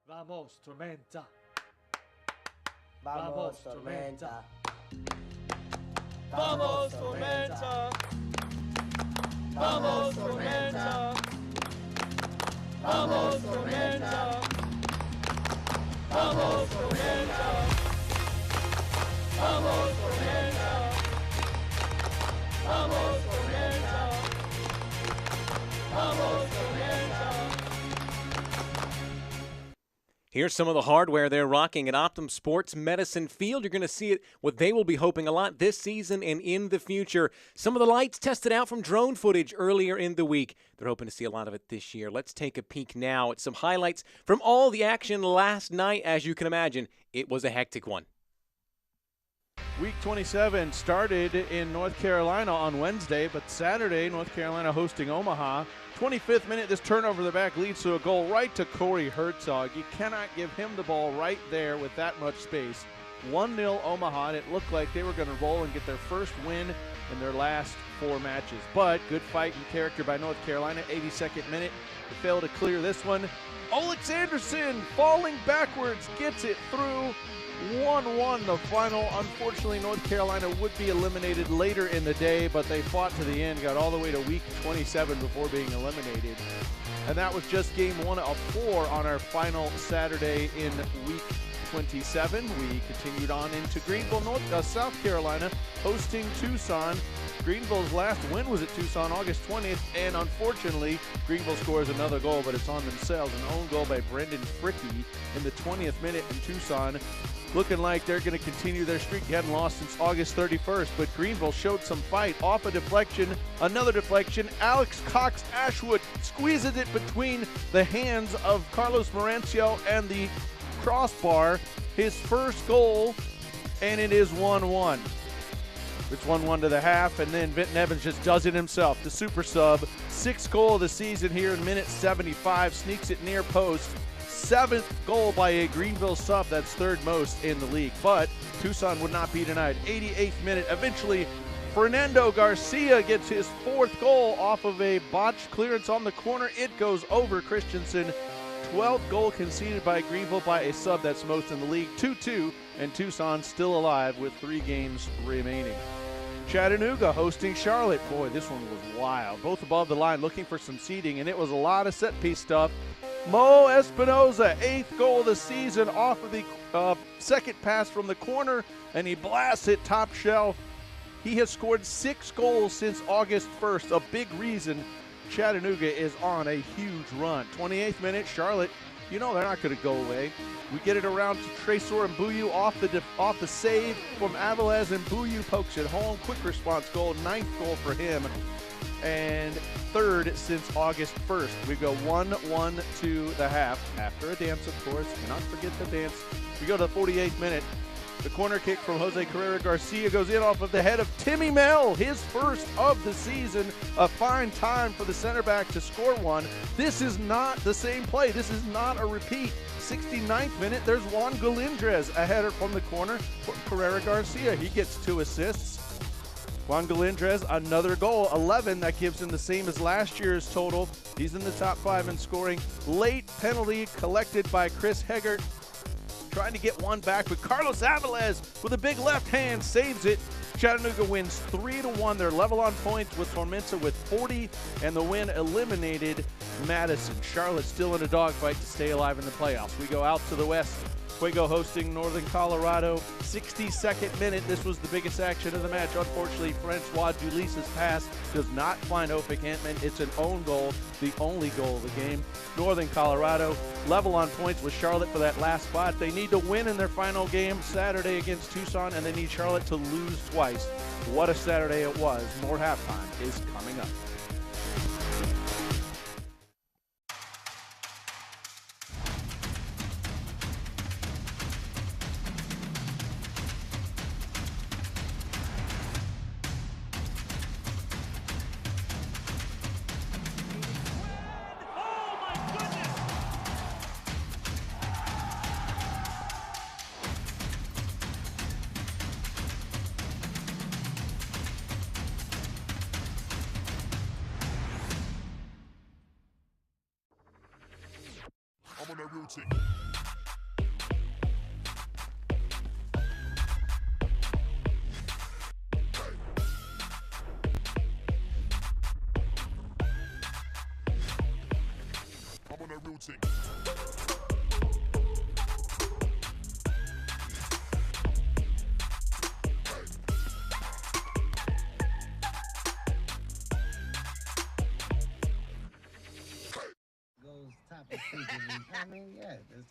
Vamos, Tormenta. Vamos, Tormenta. Vamos, Tormenta. Vamos, Tormenta. Vamos, Tormenta. Vamos, Tormenta. Vamos, Tormenta. Vamos, Tormenta. Vamos, Tormenta. Here's some of the hardware they're rocking at Optum Sports Medicine Field. You're going to see it, what they will be hoping a lot this season and in the future. Some of the lights tested out from drone footage earlier in the week. They're hoping to see a lot of it this year. Let's take a peek now at some highlights from all the action last night. As you can imagine, it was a hectic one. Week 27 started in North Carolina on Wednesday, but Saturday, North Carolina hosting Omaha. 25th minute, this turnover the back leads to a goal right to Corey Herzog. You cannot give him the ball right there with that much space. 1-0 Omaha, and it looked like they were going to roll and get their first win in their last 4 matches. But good fight and character by North Carolina. 82nd minute, they failed to clear this one. Alexanderson falling backwards gets it through. 1-1 the final. Unfortunately, North Carolina would be eliminated later in the day, but they fought to the end, got all the way to week 27 before being eliminated. And that was just game 1 of 4 on our final Saturday in week 27. We continued on into Greenville, South Carolina, hosting Tucson. Greenville's last win was at Tucson August 20th, and unfortunately, Greenville scores another goal, but it's on themselves. An own goal by Brendan Fricky in the 20th minute in Tucson. Looking like they're going to continue their streak. They hadn't lost since August 31st, but Greenville showed some fight. Off a deflection, another deflection. Alex Cox-Ashwood squeezes it between the hands of Carlos Marancio and the crossbar. His first goal, and it is 1-1. It's 1-1 to the half, and then Vinton Evans just does it himself. The super sub, 6th goal of the season here in minute 75, sneaks it near post. 7th goal by a Greenville sub, that's 3rd most in the league. But Tucson would not be denied. 88th minute, eventually Fernando Garcia gets his 4th goal off of a botched clearance on the corner. It goes over Christensen. 12th goal conceded by Greenville by a sub, that's most in the league. 2-2, and Tucson still alive with 3 games remaining. Chattanooga hosting Charlotte. Boy, this one was wild. Both above the line looking for some seeding, and it was a lot of set-piece stuff. Mo Espinoza, 8th goal of the season off of the second pass from the corner, and he blasts it top shelf. He has scored 6 goals since August 1st, a big reason Chattanooga is on a huge run. 28th minute, Charlotte, you know they're not going to go away. We get it around to Tresor and Mbuyu off the save from Avilés, and Mbuyu pokes it home. Quick response goal, 9th goal for him, and 3rd since August 1st. We go 1-1 to the half. After a dance, of course. Cannot forget the dance. We go to the 48th minute. The corner kick from Jose Carrera Garcia goes in off of the head of Timmy Mell, his first of the season. A fine time for the center back to score one. This is not the same play. This is not a repeat. 69th minute, there's Juan Galindrez, a header from the corner for Carrera Garcia. He gets 2 assists. Juan Galindrez, another goal, 11. That gives him the same as last year's total. He's in the top 5 in scoring. Late penalty collected by Chris Heggert. Trying to get one back, but Carlos Avilés with a big left hand saves it. Chattanooga wins 3-1. They're level on points with Tormenta with 40, and the win eliminated Madison. Charlotte still in a dogfight to stay alive in the playoffs. We go out to the west. Fuego hosting Northern Colorado. 62nd minute. This was the biggest action of the match. Unfortunately, Francois Dulis's pass does not find Opik Antman. It's an own goal, the only goal of the game. Northern Colorado level on points with Charlotte for that last spot. They need to win in their final game Saturday against Tucson, and they need Charlotte to lose twice. What a Saturday it was. More halftime is coming up. I'm on that routine. I'm on that routine. I mean, yeah, let's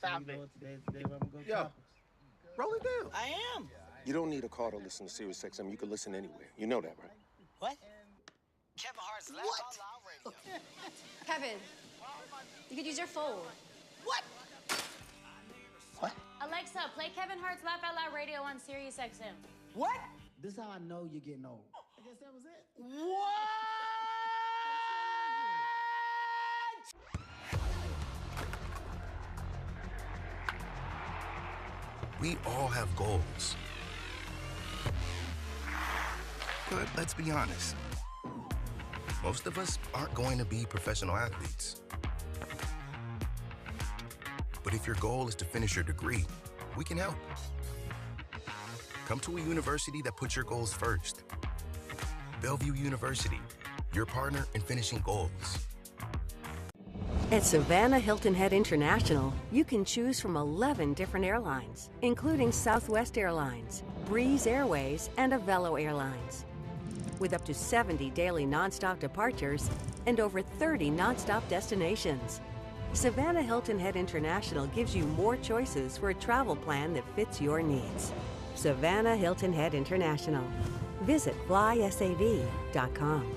talk about today we're gonna go topics. Roll it down. I am. You don't need a car to listen to Sirius XM. You can listen anywhere. You know that, right? What? Kevin Hart's Laugh Out Loud Radio. Kevin, you could use your phone. What? What? Alexa, play Kevin Hart's Laugh Out Loud Radio on Sirius XM. What? This is how I know you're getting old. I guess that was it. What? We all have goals. But let's be honest. Most of us aren't going to be professional athletes. But if your goal is to finish your degree, we can help. Come to a university that puts your goals first. Bellevue University, your partner in finishing goals. At Savannah Hilton Head International, you can choose from 11 different airlines, including Southwest Airlines, Breeze Airways, and Avelo Airlines. With up to 70 daily nonstop departures and over 30 nonstop destinations, Savannah Hilton Head International gives you more choices for a travel plan that fits your needs. Savannah Hilton Head International. Visit flysav.com.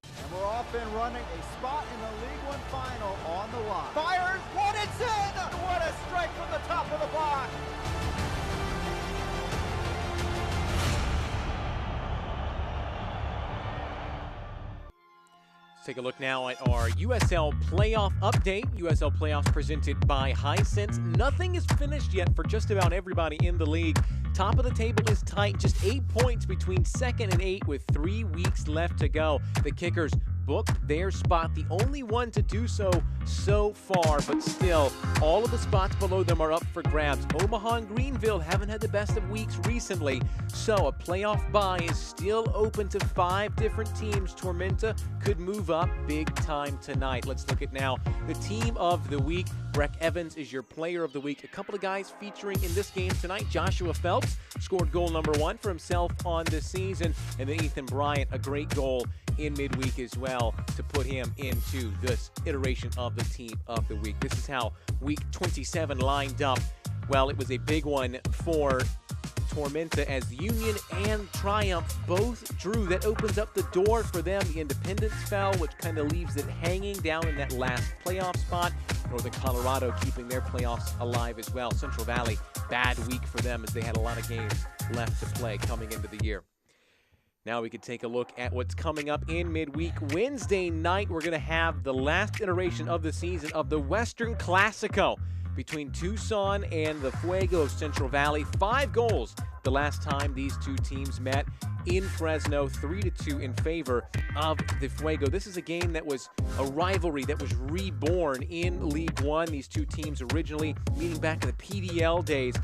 And we're off and running, a spot in the League One final on the line. Fires, one, it's in! What a strike from the top of the block! Take a look now at our USL playoff update. USL playoffs presented by Hisense. Nothing is finished yet for just about everybody in the league. Top of the table is tight, just 8 points between 2nd and 8 with 3 weeks left to go. The Kickers booked their spot, the only one to do so far, but still, all of the spots below them are up for grabs. Omaha and Greenville haven't had the best of weeks recently, so a playoff bye is still open to 5 different teams. Tormenta could move up big time tonight. Let's look at now the team of the week. Breck Evans is your player of the week. A couple of guys featuring in this game tonight. Joshua Phelps scored goal number 1 for himself on the season, and then Ethan Bryant, a great goal in midweek as well to put him into this iteration of the team of the week. This is how week 27 lined up. Well, it was a big one for Tormenta as Union and Triumph both drew. That opens up the door for them. The Independence fell, which kind of leaves it hanging down in that last playoff spot. Northern Colorado keeping their playoffs alive as well. Central Valley, bad week for them as they had a lot of games left to play coming into the year. Now we can take a look at what's coming up in midweek. Wednesday night, we're going to have the last iteration of the season of the Western Classico between Tucson and the Fuego of Central Valley. 5 goals the last time these two teams met in Fresno, 3-2 in favor of the Fuego. This is a game that was a rivalry that was reborn in League One. These two teams originally meeting back in the PDL days,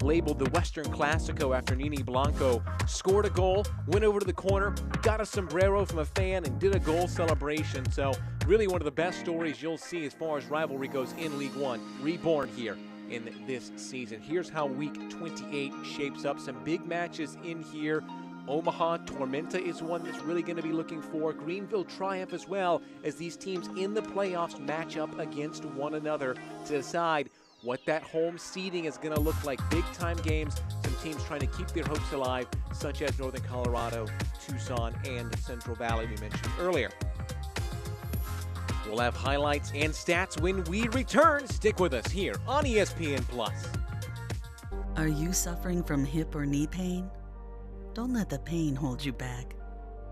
labeled the Western Classico after Nini Blanco scored a goal, went over to the corner, got a sombrero from a fan, and did a goal celebration. So really one of the best stories you'll see as far as rivalry goes in League One, reborn here in this season. Here's how week 28 shapes up. Some big matches in here. Omaha Tormenta is one that's really going to be looking for. Greenville Triumph as well, as these teams in the playoffs match up against one another to decide what that home seeding is going to look like. Big-time games, some teams trying to keep their hopes alive, such as Northern Colorado, Tucson, and Central Valley we mentioned earlier. We'll have highlights and stats when we return. Stick with us here on ESPN+. Are you suffering from hip or knee pain? Don't let the pain hold you back.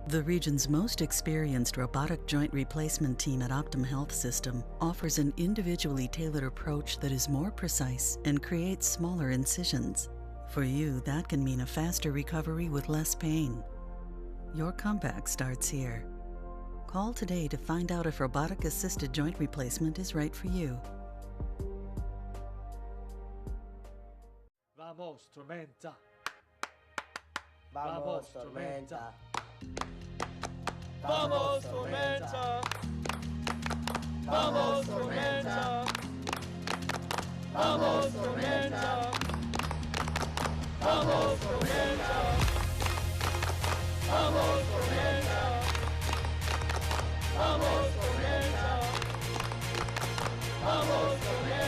The region's most experienced robotic joint replacement team at Optum Health System offers an individually tailored approach that is more precise and creates smaller incisions. For you, that can mean a faster recovery with less pain. Your comeback starts here. Call today to find out if robotic-assisted joint replacement is right for you. Vamos, Tormenta. Vamos, Tormenta. Vamos, Tormenta. Vamos, Tormenta. Vamos, Tormenta. Vamos, Tormenta. Vamos, Tormenta. Vamos, Tormenta. Vamos, Tormenta.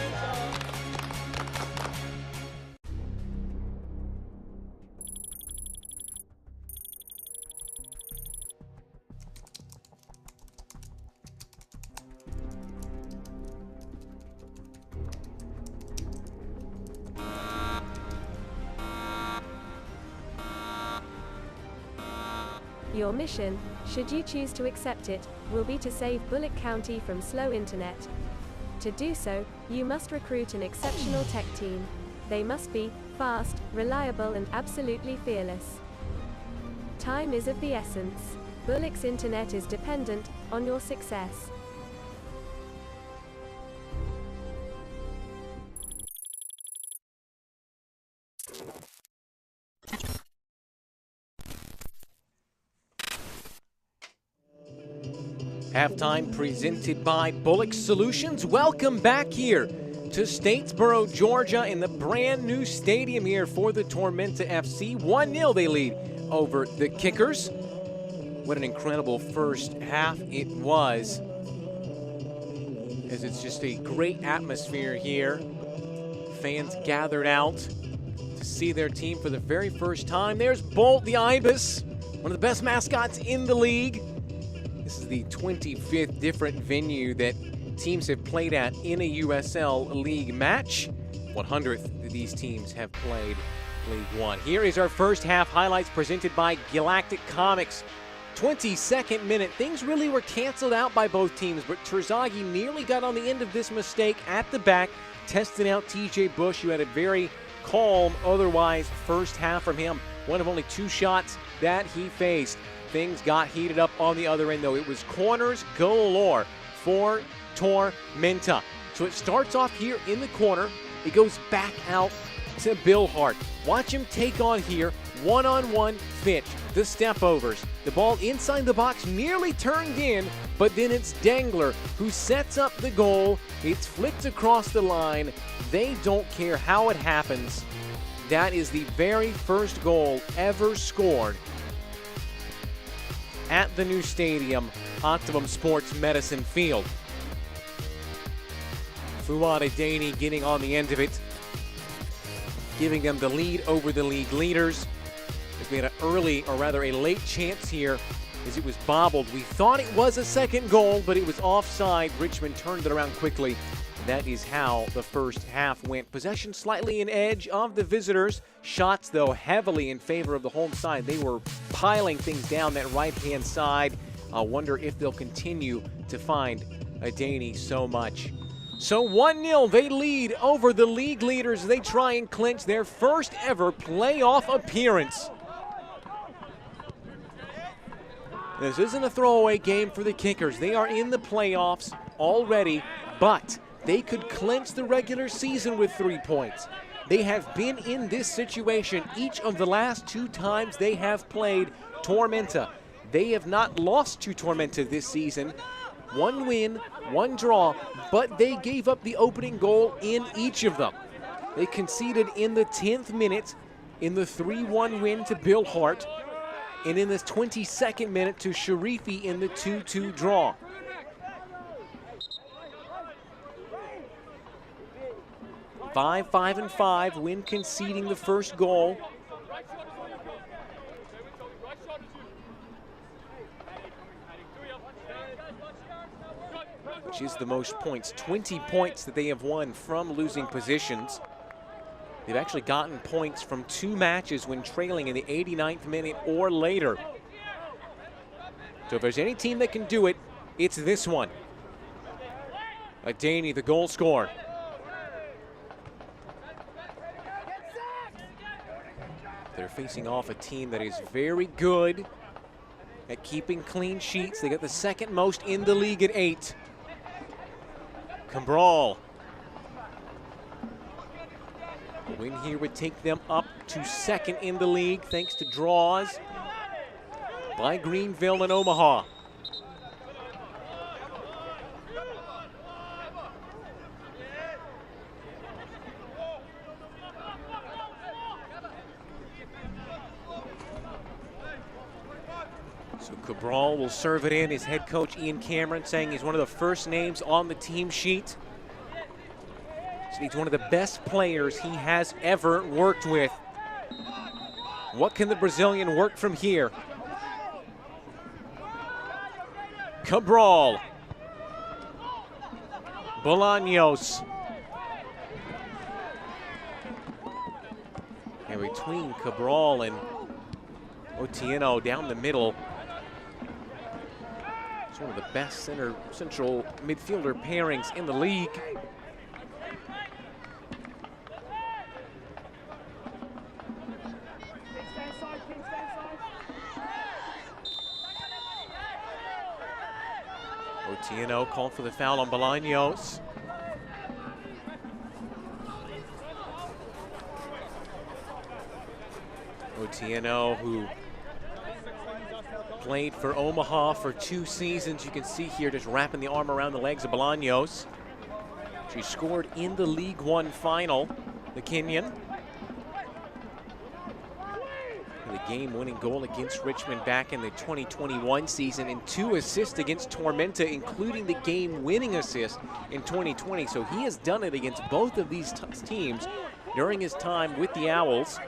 Your mission, should you choose to accept it, will be to save Bullitt County from slow internet. To do so, you must recruit an exceptional tech team. They must be fast, reliable, and absolutely fearless. Time is of the essence. Bullock's internet is dependent on your success. Halftime presented by Bullock Solutions. Welcome back here to Statesboro, Georgia, in the brand new stadium here for the Tormenta FC. 1-0 they lead over the Kickers. What an incredible first half it was, as it's just a great atmosphere here. Fans gathered out to see their team for the very first time. There's Bolt the Ibis, one of the best mascots in the league. This is the 25th different venue that teams have played at in a USL League match. 100th of these teams have played League One. Here is our first half highlights presented by Galactic Comics. 22nd minute, things really were canceled out by both teams, but Terzaghi nearly got on the end of this mistake at the back, testing out TJ Bush, who had a very calm, otherwise first half from him. One of only 2 shots that he faced. Things got heated up on the other end, though. It was corners galore for Tormenta. So it starts off here in the corner. It goes back out to Bill Hart. Watch him take on here. One-on-one Fitch. The step-overs. The ball inside the box, nearly turned in, but then it's Dangler who sets up the goal. It's flicked across the line. They don't care how it happens. That is the very first goal ever scored at the new stadium, Optimum Sports Medicine Field. Fuad Adani getting on the end of it, giving them the lead over the league leaders. We had a late chance here as it was bobbled. We thought it was a second goal, but it was offside. Richmond turned it around quickly. That is how the first half went. Possession slightly in edge of the visitors. Shots, though, heavily in favor of the home side. They were piling things down that right-hand side. I wonder if they'll continue to find Adani so much. So 1-0, they lead over the league leaders. They try and clinch their first ever playoff appearance. This isn't a throwaway game for the Kickers. They are in the playoffs already, but they could clinch the regular season with 3 points. They have been in this situation each of the last 2 times they have played Tormenta. They have not lost to Tormenta this season. 1 win, 1 draw, but they gave up the opening goal in each of them. They conceded in the 10th minute in the 3-1 win to Bill Hart, and in the 22nd minute to Sharifi in the 2-2 draw. Five and five when conceding the first goal. Which is the most points, 20 points that they have won from losing positions. They've actually gotten points from 2 matches when trailing in the 89th minute or later. So if there's any team that can do it, it's this one. Adani, the goal scorer. They're facing off a team that is very good at keeping clean sheets. They got the 2nd most in the league at 8. Cabral. A win here would take them up to 2nd in the league thanks to draws by Greenville and Omaha. So Cabral will serve it in. His head coach Ian Cameron saying he's one of the first names on the team sheet. So he's one of the best players he has ever worked with. What can the Brazilian work from here? Cabral. Bolaños. And between Cabral and Otieno down the middle. It's one of the best central midfielder pairings in the league. Otieno called for the foul on Bolaños. Otieno, who played for Omaha for 2 seasons. You can see here just wrapping the arm around the legs of Bolaños. She scored in the League One final, the Kenyan. The game-winning goal against Richmond back in the 2021 season, and 2 assists against Tormenta, including the game-winning assist in 2020. So he has done it against both of these teams during his time with the Owls.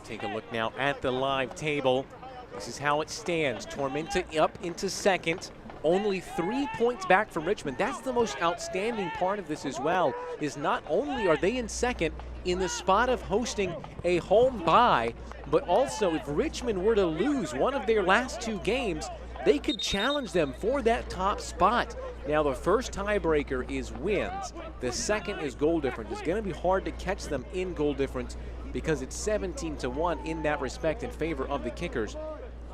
Take a look now at the live table. This is how it stands. Tormenta up into second, only 3 points back from Richmond. That's the most outstanding part of this as well, is not only are they in second in the spot of hosting a home bye, but also if Richmond were to lose one of their last 2 games, they could challenge them for that top spot. Now the first tiebreaker is wins. The second is goal difference. It's going to be hard to catch them in goal difference because it's 17-1 in that respect in favor of the Kickers.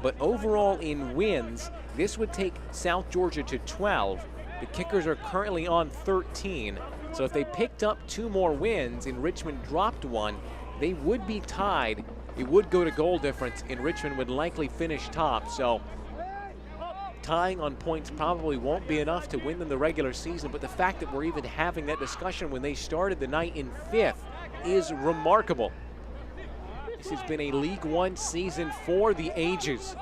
But overall in wins, this would take South Georgia to 12. The Kickers are currently on 13. So if they picked up 2 more wins and Richmond dropped 1, they would be tied. It would go to goal difference and Richmond would likely finish top. So tying on points probably won't be enough to win them the regular season, but the fact that we're even having that discussion when they started the night in 5th is remarkable. This has been a League One season for the ages.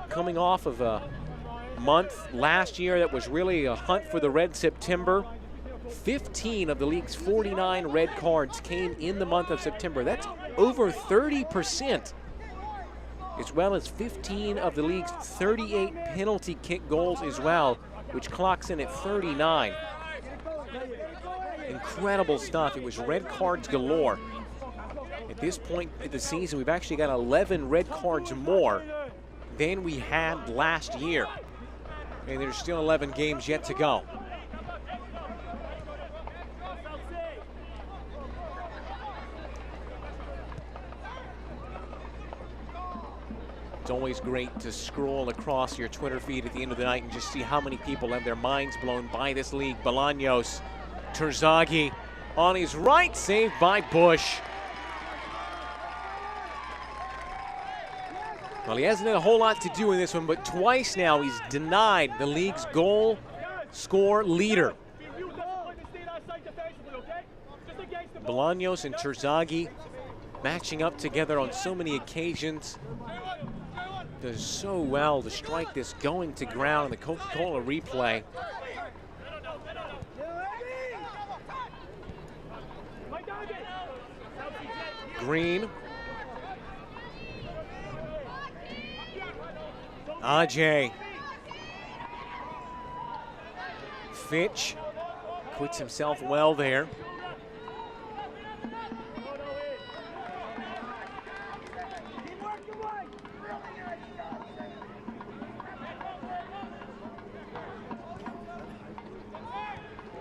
Coming off of a month last year that was really a hunt for the red September. 15 of the league's 49 red cards came in the month of September. That's over 30%. As well as 15 of the league's 38 penalty kick goals as well, which clocks in at 39. Incredible stuff. It was red cards galore. At this point in the season, we've actually got 11 red cards more than we had last year. And there's still 11 games yet to go. It's always great to scroll across your Twitter feed at the end of the night and just see how many people have their minds blown by this league. Bolaños, Terzaghi on his right, saved by Bush. Well, he hasn't had a whole lot to do in this one, but twice now he's denied the league's goal score leader. Bolaños and Terzaghi matching up together on so many occasions. Does so well to strike this going to ground in the Coca-Cola replay. Green. Ajay. Fitch quits himself well there.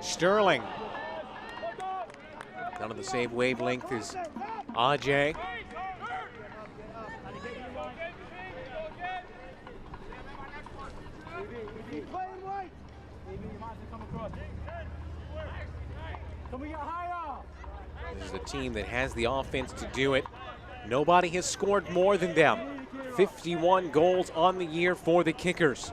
Sterling. Down to the same wavelength as Ajay. This is a team that has the offense to do it. Nobody has scored more than them. 51 goals on the year for the Kickers.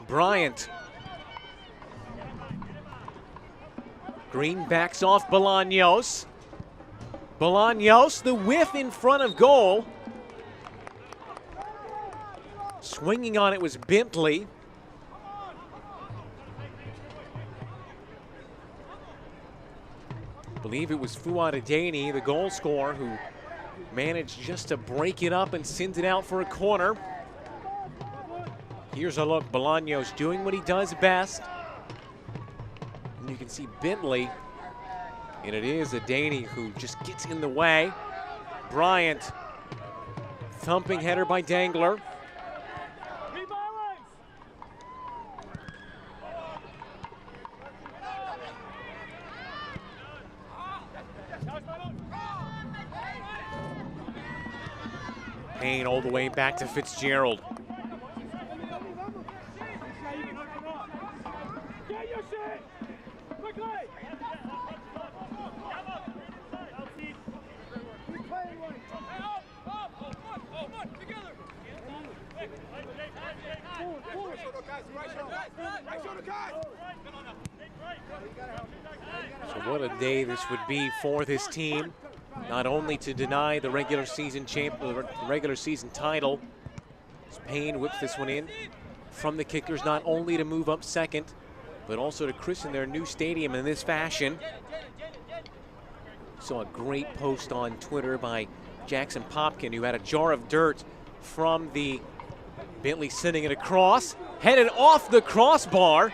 Bryant. Green backs off Bolaños. Bolaños, the whiff in front of goal. Swinging on it was Bentley. I believe it was Fuad Adeni, the goal scorer, who managed just to break it up and send it out for a corner. Here's a look. Bolaños doing what he does best. And you can see Bentley, and it is Adeni who just gets in the way. Bryant, thumping header by Dangler. Payne all the way back to Fitzgerald. So what a day this would be for this team. Not only to deny the regular season title, as Payne whips this one in from the kickers, not only to move up second, but also to christen their new stadium in this fashion. Saw a great post on Twitter by Jackson Popkin, who had a jar of dirt from the Bentley sending it across, headed off the crossbar,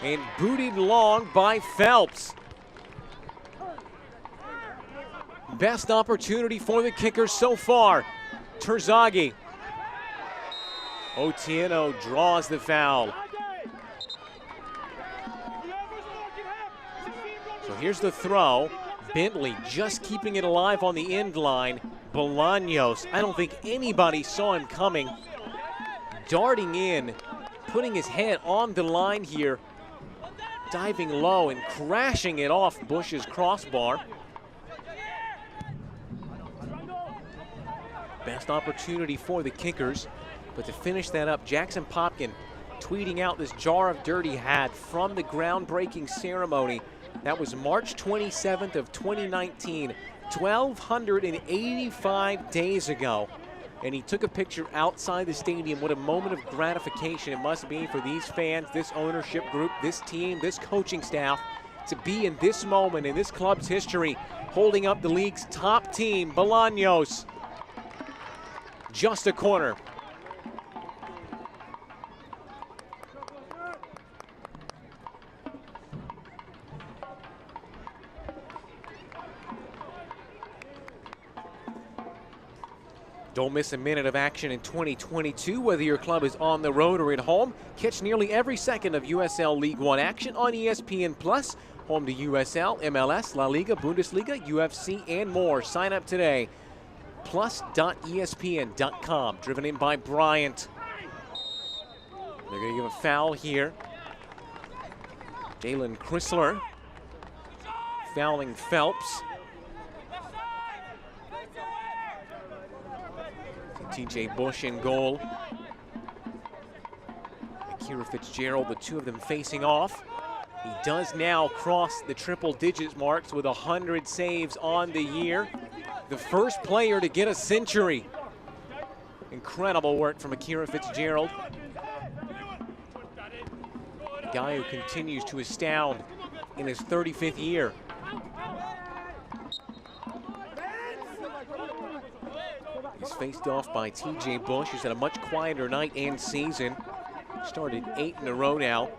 and booted long by Phelps. Best opportunity for the kickers so far. Terzaghi. Otieno draws the foul. So here's the throw. Bentley just keeping it alive on the end line. Bolaños, I don't think anybody saw him coming. Darting in, putting his head on the line here, diving low and crashing it off Bush's crossbar. Best opportunity for the kickers, but to finish that up, Jackson Popkin tweeting out this jar of dirt he had from the groundbreaking ceremony. That was March 27th of 2019, 1,285 days ago. And he took a picture outside the stadium. What a moment of gratification it must be for these fans, this ownership group, this team, this coaching staff, to be in this moment in this club's history, holding up the league's top team. Bolaños, just a corner. Don't miss a minute of action in 2022, whether your club is on the road or at home. Catch nearly every second of USL League One action on ESPN Plus, home to USL, MLS, La Liga, Bundesliga, UFC, and more. Sign up today. Plus.espn.com. Driven in by Bryant. They're going to give a foul here. Jalen Chrysler fouling Phelps. TJ Bush in goal. Akira Fitzgerald, the two of them facing off. He does now cross the triple digits marks with 100 saves on the year. The first player to get a century. Incredible work from Akira Fitzgerald. A guy who continues to astound in his 35th year. He's faced off by TJ Bush, who's had a much quieter night and season. Started 8 in a row now.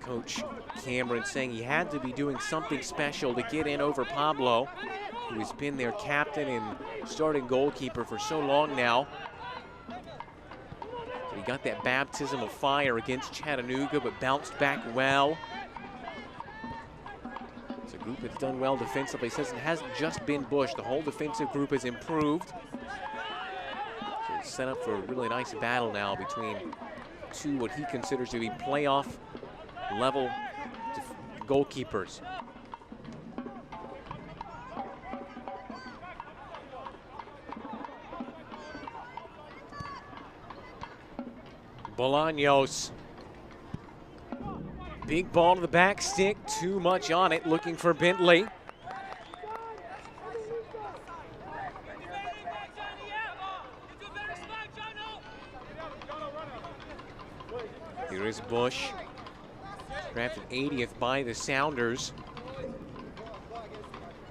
Coach Cameron saying he had to be doing something special to get in over Pablo, who has been their captain and starting goalkeeper for so long now. So he got that baptism of fire against Chattanooga, but bounced back well. It's a group that's done well defensively. He says it hasn't just been Bush. The whole defensive group has improved. So it's set up for a really nice battle now between two what he considers to be playoff level goalkeepers. Bolaños. Big ball to the back stick, too much on it, looking for Bentley. Here is Bush, drafted 80th by the Sounders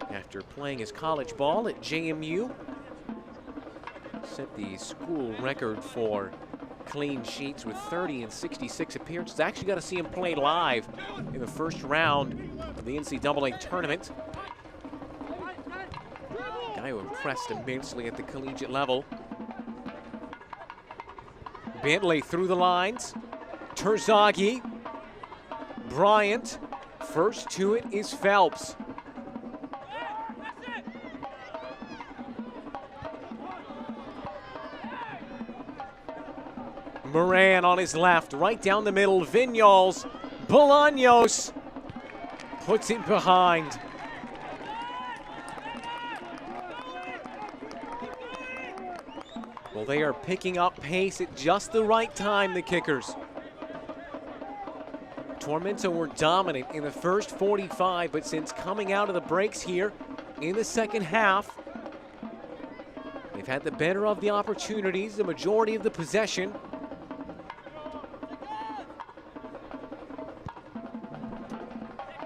after playing his college ball at JMU. Set the school record for clean sheets with 30 and 66 appearances. Actually got to see him play live in the first round of the NCAA tournament. Guy who impressed immensely at the collegiate level. Bentley through the lines. Terzaghi. Bryant. First to it is Phelps. Moran on his left, right down the middle. Vinyals. Bolaños puts it behind. Well, they are picking up pace at just the right time, the Kickers. Tormenta were dominant in the first 45, but since coming out of the breaks here in the second half, they've had the better of the opportunities, the majority of the possession.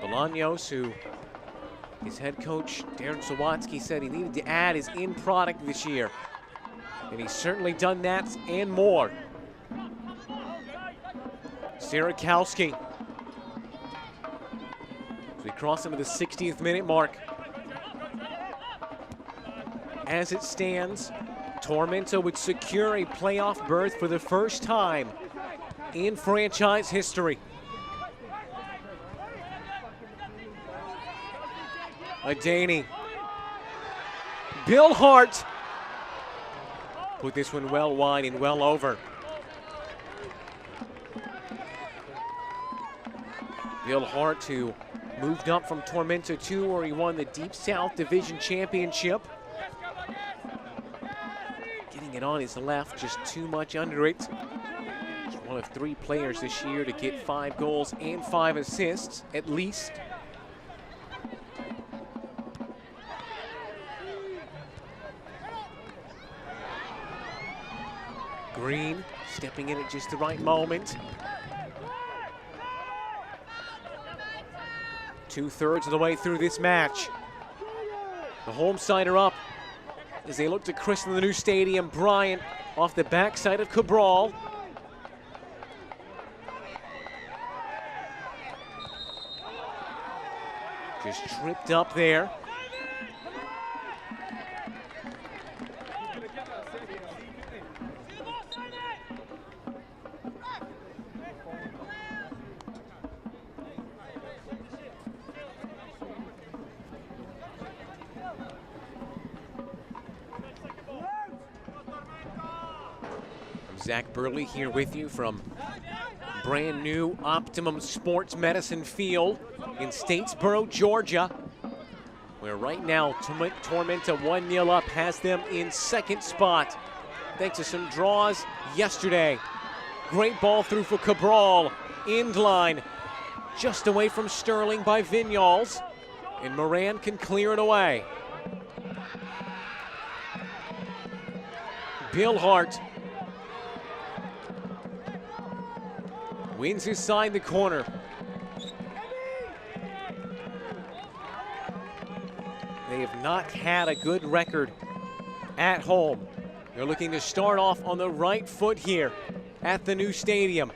Bolaños, who his head coach Darren Sawatsky said he needed to add, his in product this year. And he's certainly done that and more. Sierakowski. As we cross into the 60th minute mark. As it stands, Tormenta would secure a playoff berth for the first time in franchise history. Adaney. Bill Hart put this one well wide and well over. Bill Hart, who moved up from Tormenta 2, where he won the Deep South Division Championship. Getting it on his left, just too much under it. He's one of 3 players this year to get 5 goals and 5 assists, at least. Green stepping in at just the right moment. 2/3 of the way through this match. The home side are up as they look to christen the new stadium. Bryant off the backside of Cabral. Just tripped up there. Zach Burley here with you from brand new Optimum Sports Medicine Field in Statesboro, Georgia, where right now Tormenta 1-0 up has them in second spot thanks to some draws yesterday. Great ball through for Cabral, end line, just away from Sterling by Vinyals, and Moran can clear it away. Bill Hart wins his side the corner. They have not had a good record at home. They're looking to start off on the right foot here at the new stadium.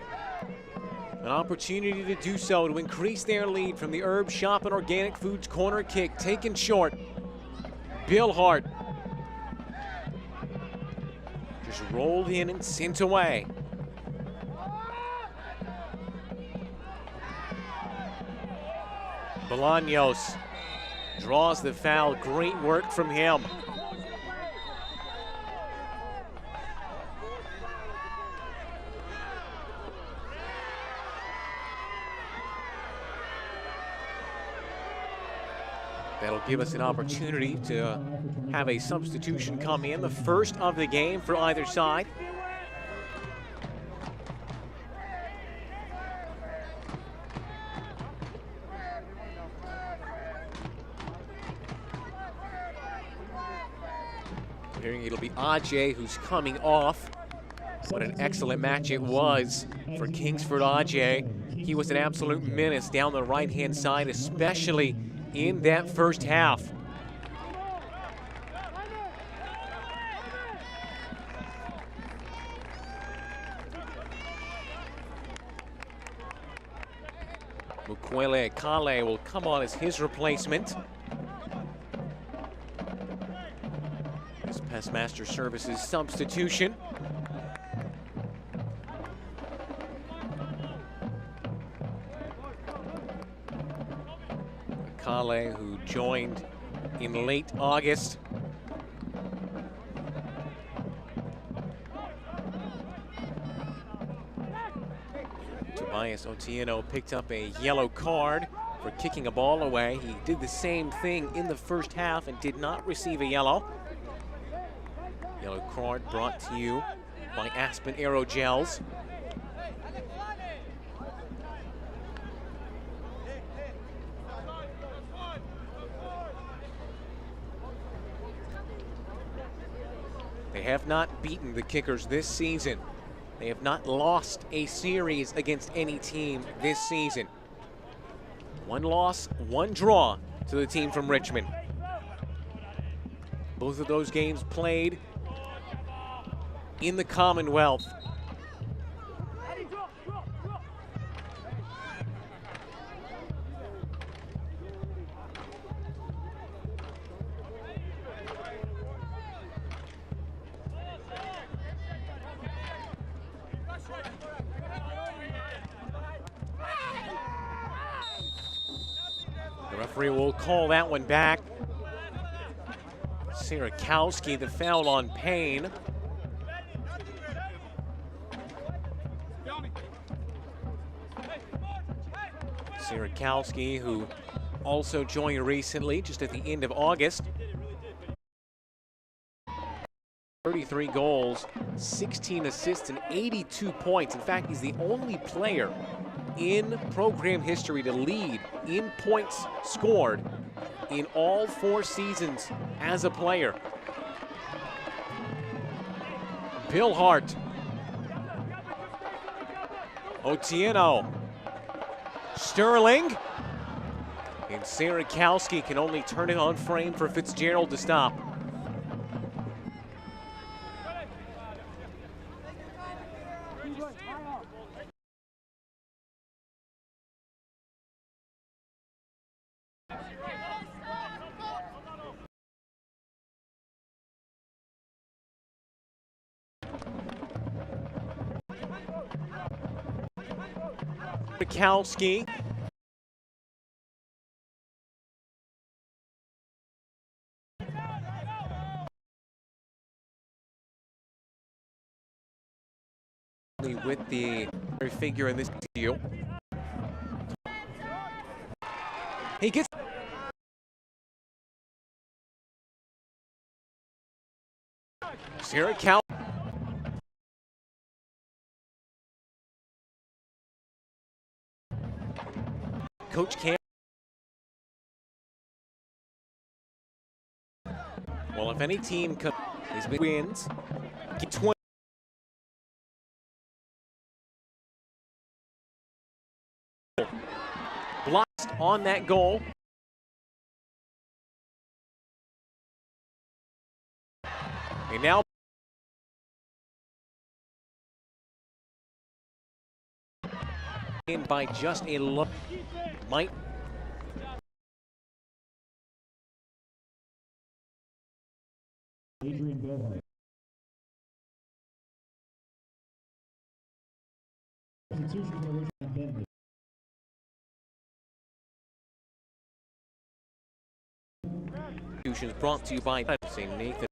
An opportunity to do so to increase their lead from the Herb Shop and Organic Foods corner kick, taken short. Bill Hart just rolled in and sent away. Bolaños draws the foul. Great work from him. That'll give us an opportunity to have a substitution come in, the first of the game for either side. Hearing it'll be Ajay who's coming off. What an excellent match it was for Kingsford Ajay. He was an absolute menace down the right-hand side, especially in that first half. Mukwele Kale will come on as his replacement. His Pestmaster Services substitution. Kale, who joined in late August. Tobias Otieno picked up a yellow card for kicking a ball away. He did the same thing in the first half and did not receive a yellow. Yellow card brought to you by Aspen Aerogels. They have not beaten the Kickers this season. They have not lost a series against any team this season. One loss, one draw to the team from Richmond. Both of those games played in the Commonwealth. The referee will call that one back. Sierakowski, the foul on Payne. Sierakowski, who also joined recently, just at the end of August. 33 goals, 16 assists, and 82 points. In fact, he's the only player in program history to lead in points scored in all 4 seasons as a player. Bill Hart. Otieno. Sterling. And Sierakowski can only turn it on frame for Fitzgerald to stop. Sierakowski. With the figure in this deal. He gets Sierakowski. Coach Cam. Well, if any team wins, get 20. Blocked on that goal. And now in by just a look. Might Adrian Billhart. Substitution for Richmond Bentley. Brought to you by St. Nathan.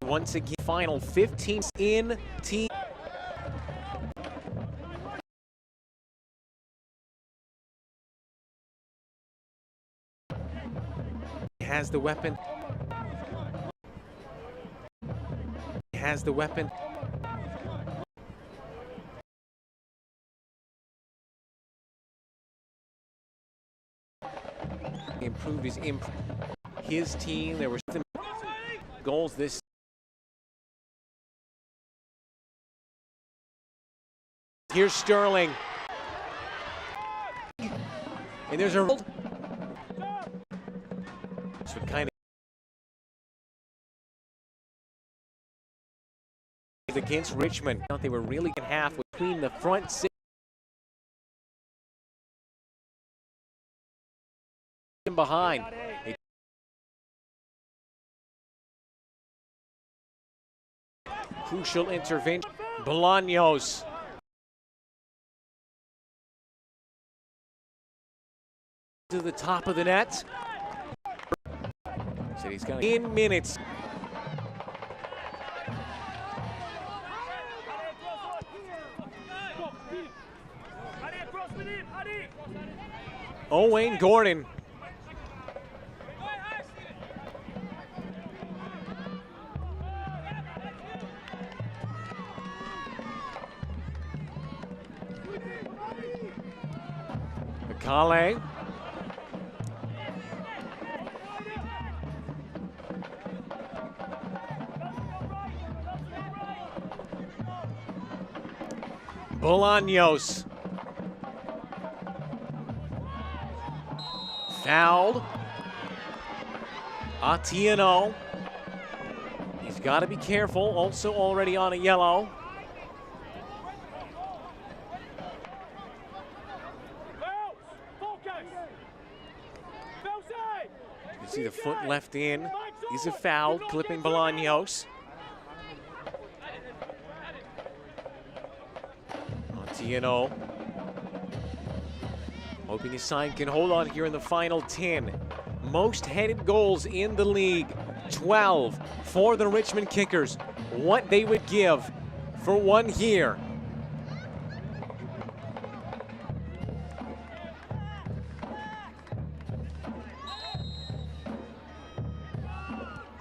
Once again, final 15 in team. Has the weapon. Has the weapon. improved his team. There were 7 goals this. Here's Sterling. And there's a so kind of against Richmond. They were really in half between the front 6 and behind. Crucial intervention. Bolaños. To the top of the net. So he's got in minutes. Owen Gordon. McCauley. Bolaños. Fouled. Otieno. He's got to be careful. Also already on a yellow. You can see the foot left in. He's a foul, clipping Bolaños. Otieno. Hoping his side can hold on here in the final 10. Most headed goals in the league, 12 for the Richmond Kickers. What they would give for one here.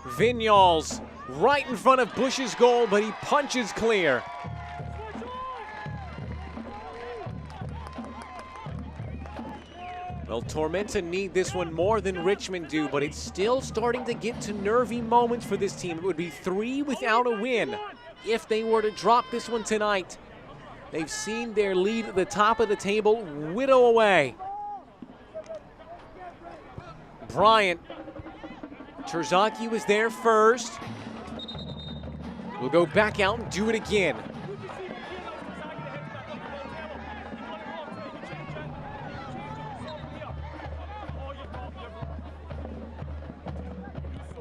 Vignals right in front of Bush's goal, but he punches clear. Well, Tormenta need this one more than Richmond do, but it's still starting to get to nervy moments for this team. It would be 3 without a win if they were to drop this one tonight. They've seen their lead at the top of the table whittle away. Bryant. Terzaki was there first. We'll go back out and do it again.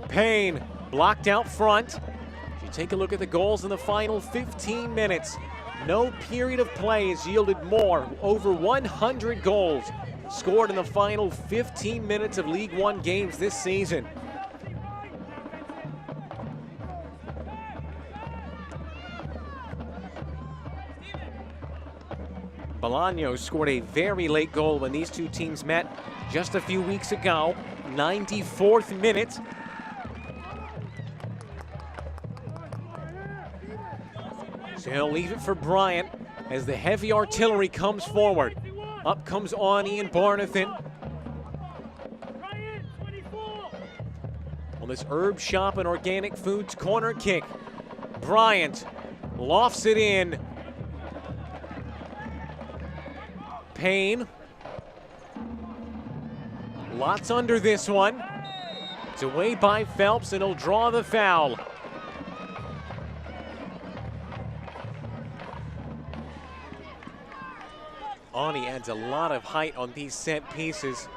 Payne blocked out front. If you take a look at the goals in the final 15 minutes, no period of play has yielded more. Over 100 goals scored in the final 15 minutes of League One games this season. Bolaños scored a very late goal when these two teams met just a few weeks ago, 94th minute. So he'll leave it for Bryant as the heavy artillery comes forward. Up comes Awney and Barnathan. On this Herb Shop and Organic Foods corner kick, Bryant lofts it in. Payne. Lots under this one. It's away by Phelps and he'll draw the foul. Awney adds a lot of height on these set pieces.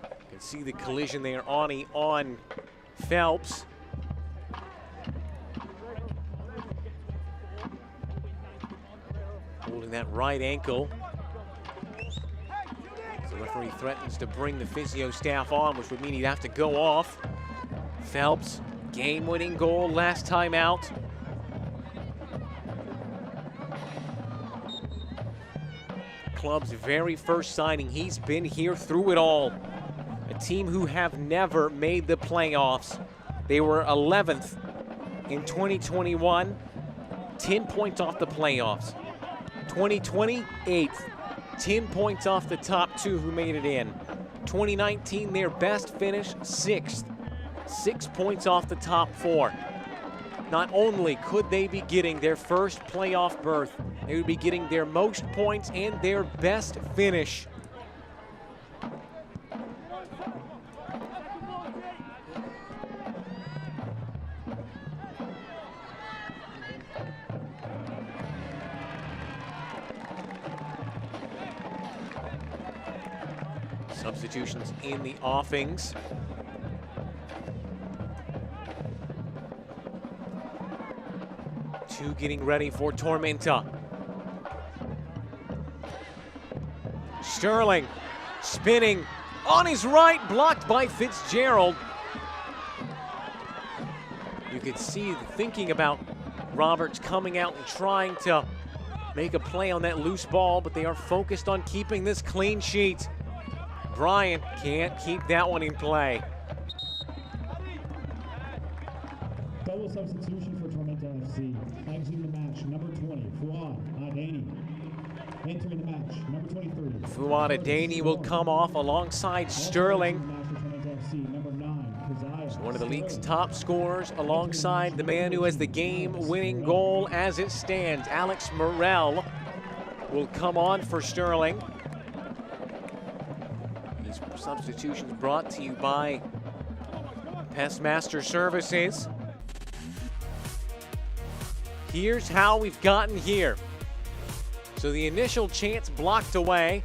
You can see the collision there, Awney on Phelps. Holding that right ankle. The referee threatens to bring the physio staff on, which would mean he'd have to go off. Phelps, game-winning goal last time out. Club's very first signing. He's been here through it all. A team who have never made the playoffs. They were 11th in 2021, 10 points off the playoffs. 2020, 8th, 10 points off the top two who made it in. 2019, their best finish, 6th. 6 points off the top 4. Not only could they be getting their first playoff berth, they would be getting their most points and their best finish. Substitutions in the offings. Two getting ready for Tormenta. Sterling spinning on his right, blocked by Fitzgerald. You could see the thinking about Roberts coming out and trying to make a play on that loose ball, but they are focused on keeping this clean sheet. Bryant can't keep that one in play. Double substitution for Tormenta FC. Exiting the match, number 20, Fuad Adani. Entering the match, number 23. Fuad Adani will come off alongside Sterling. He's one of the league's top scorers alongside the man who has the game-winning goal as it stands. Alex Morel will come on for Sterling. These substitutions brought to you by Pestmaster Services. Here's how we've gotten here. So the initial chance blocked away.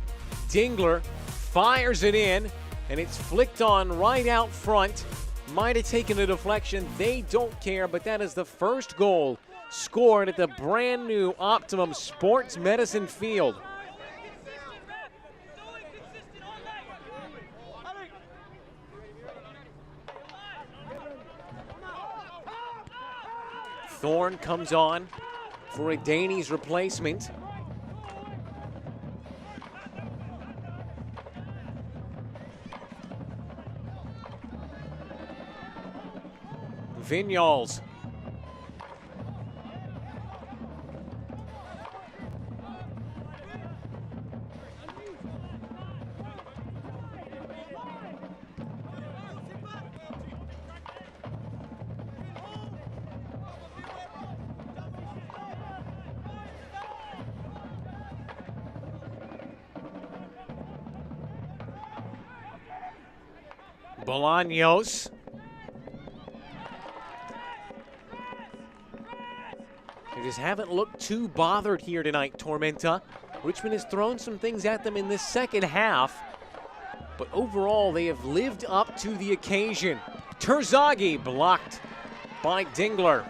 Dingler fires it in, and it's flicked on right out front. Might have taken a deflection. They don't care, but that is the first goal scored at the brand new Optimum Sports Medicine Field. Thorne comes on for Adani's replacement. Vinyals. Bolaños. They just haven't looked too bothered here tonight, Tormenta. Richmond has thrown some things at them in this second half, but overall they have lived up to the occasion. Terzaghi blocked by Dingler.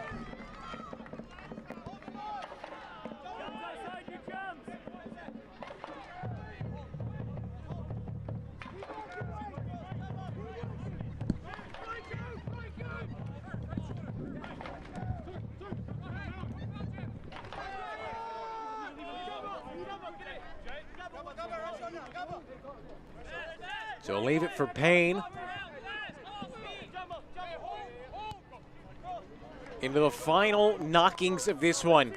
So leave it for Payne. Into the final knockings of this one.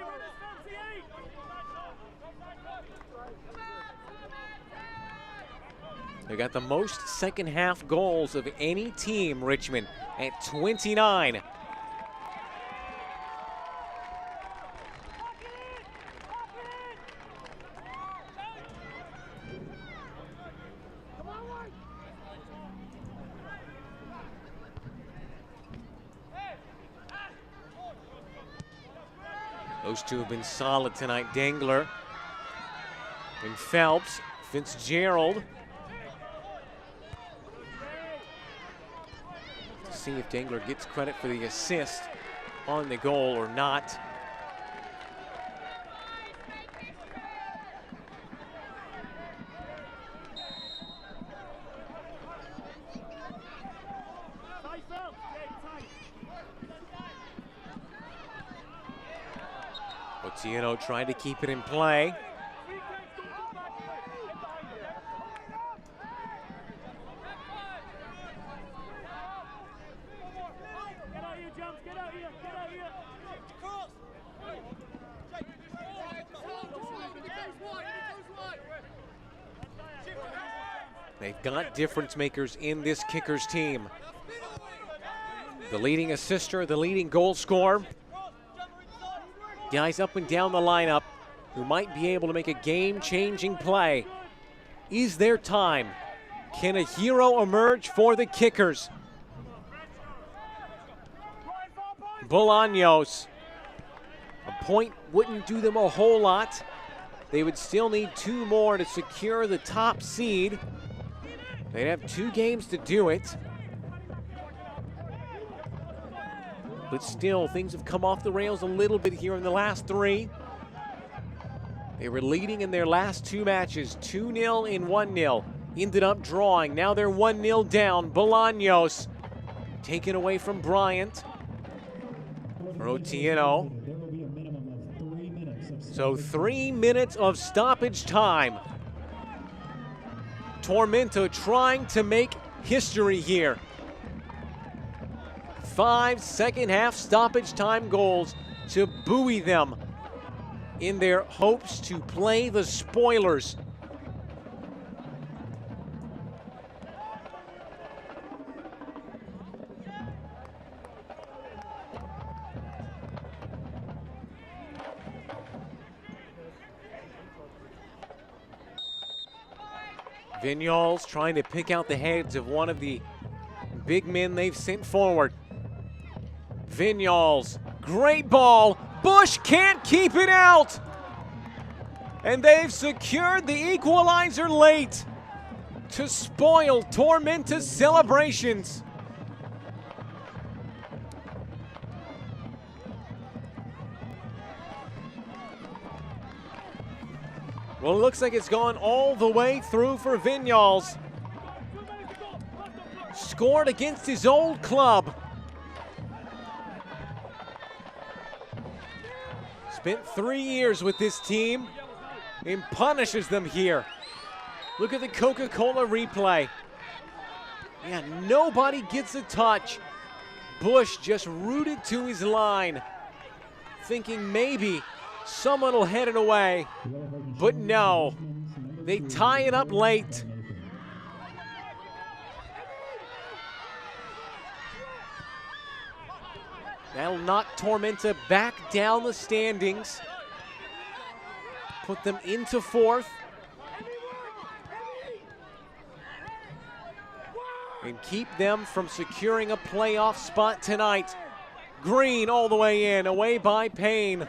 They got the most second half goals of any team, Richmond, at 29. Those two have been solid tonight. Dangler and Phelps. Fitzgerald. To see if Dangler gets credit for the assist on the goal or not. Otieno trying to keep it in play. They've got difference makers in this Kickers team. The leading assister, the leading goal scorer. Guys up and down the lineup who might be able to make a game-changing play. Is there time? Can a hero emerge for the Kickers? Bolaños. A point wouldn't do them a whole lot. They would still need 2 more to secure the top seed. They'd have 2 games to do it. But still, things have come off the rails a little bit here in the last 3. They were leading in their last 2 matches, 2-0 and 1-0. Ended up drawing. Now they're 1-0 down. Bolaños taken away from Bryant. For Otieno. So 3 minutes of stoppage time. Tormenta trying to make history here. 5 second-half stoppage time goals to buoy them in their hopes to play the spoilers. Vignals trying to pick out the heads of one of the big men they've sent forward. Vignals, great ball. Bush can't keep it out. And they've secured the equalizer late to spoil Tormenta's celebrations. Well, it looks like it's gone all the way through for Vignals. Scored against his old club. Spent 3 years with this team and punishes them here. Look at the Coca-Cola replay. Yeah, nobody gets a touch. Bush just rooted to his line, thinking maybe someone will head it away. But no, they tie it up late. That'll knock Tormenta back down the standings. Put them into 4th. And keep them from securing a playoff spot tonight. Green all the way in, away by Payne.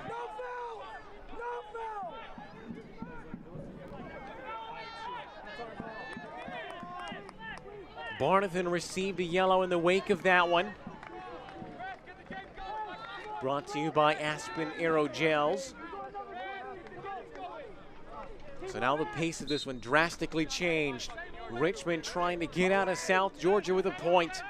Barnathan received a yellow in the wake of that one. Brought to you by Aspen Aerogels. So now the pace of this one drastically changed. Richmond trying to get out of South Georgia with a point.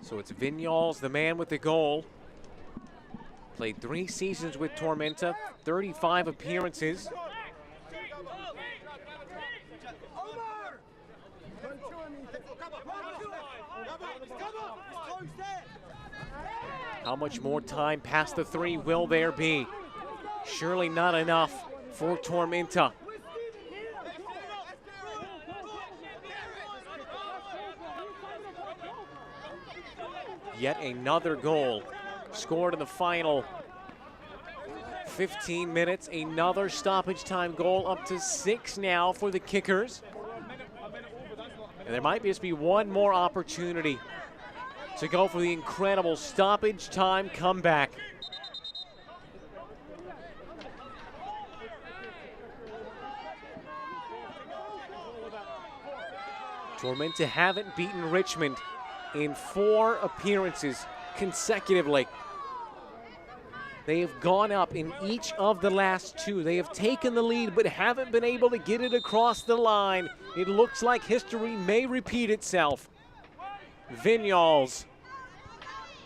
So it's Vignals, the man with the goal. Played 3 seasons with Tormenta, 35 appearances. How much more time past the 3 will there be? Surely not enough for Tormenta. Yet another goal scored in the final 15 minutes. Another stoppage time goal, up to 6 now for the Kickers. And there might just be one more opportunity to go for the incredible stoppage time comeback. Tormenta haven't beaten Richmond in 4 appearances consecutively. They have gone up in each of the last 2. They have taken the lead but haven't been able to get it across the line. It looks like history may repeat itself. Vignals,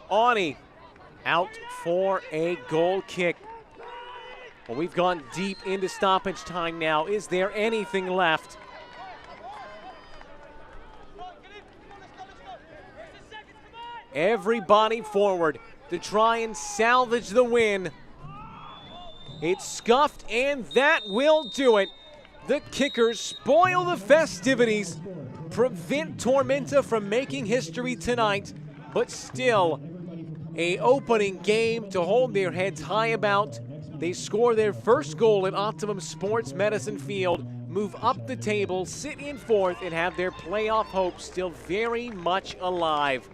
Ani out for a goal kick. Well, we've gone deep into stoppage time now. Is there anything left? Everybody forward to try and salvage the win. It's scuffed, and that will do it. The kickers spoil the festivities, prevent Tormenta from making history tonight, but still a opening game to hold their heads high about. They score their first goal at Optimum Sports Medicine Field, move up the table, sit in fourth, and have their playoff hopes still very much alive.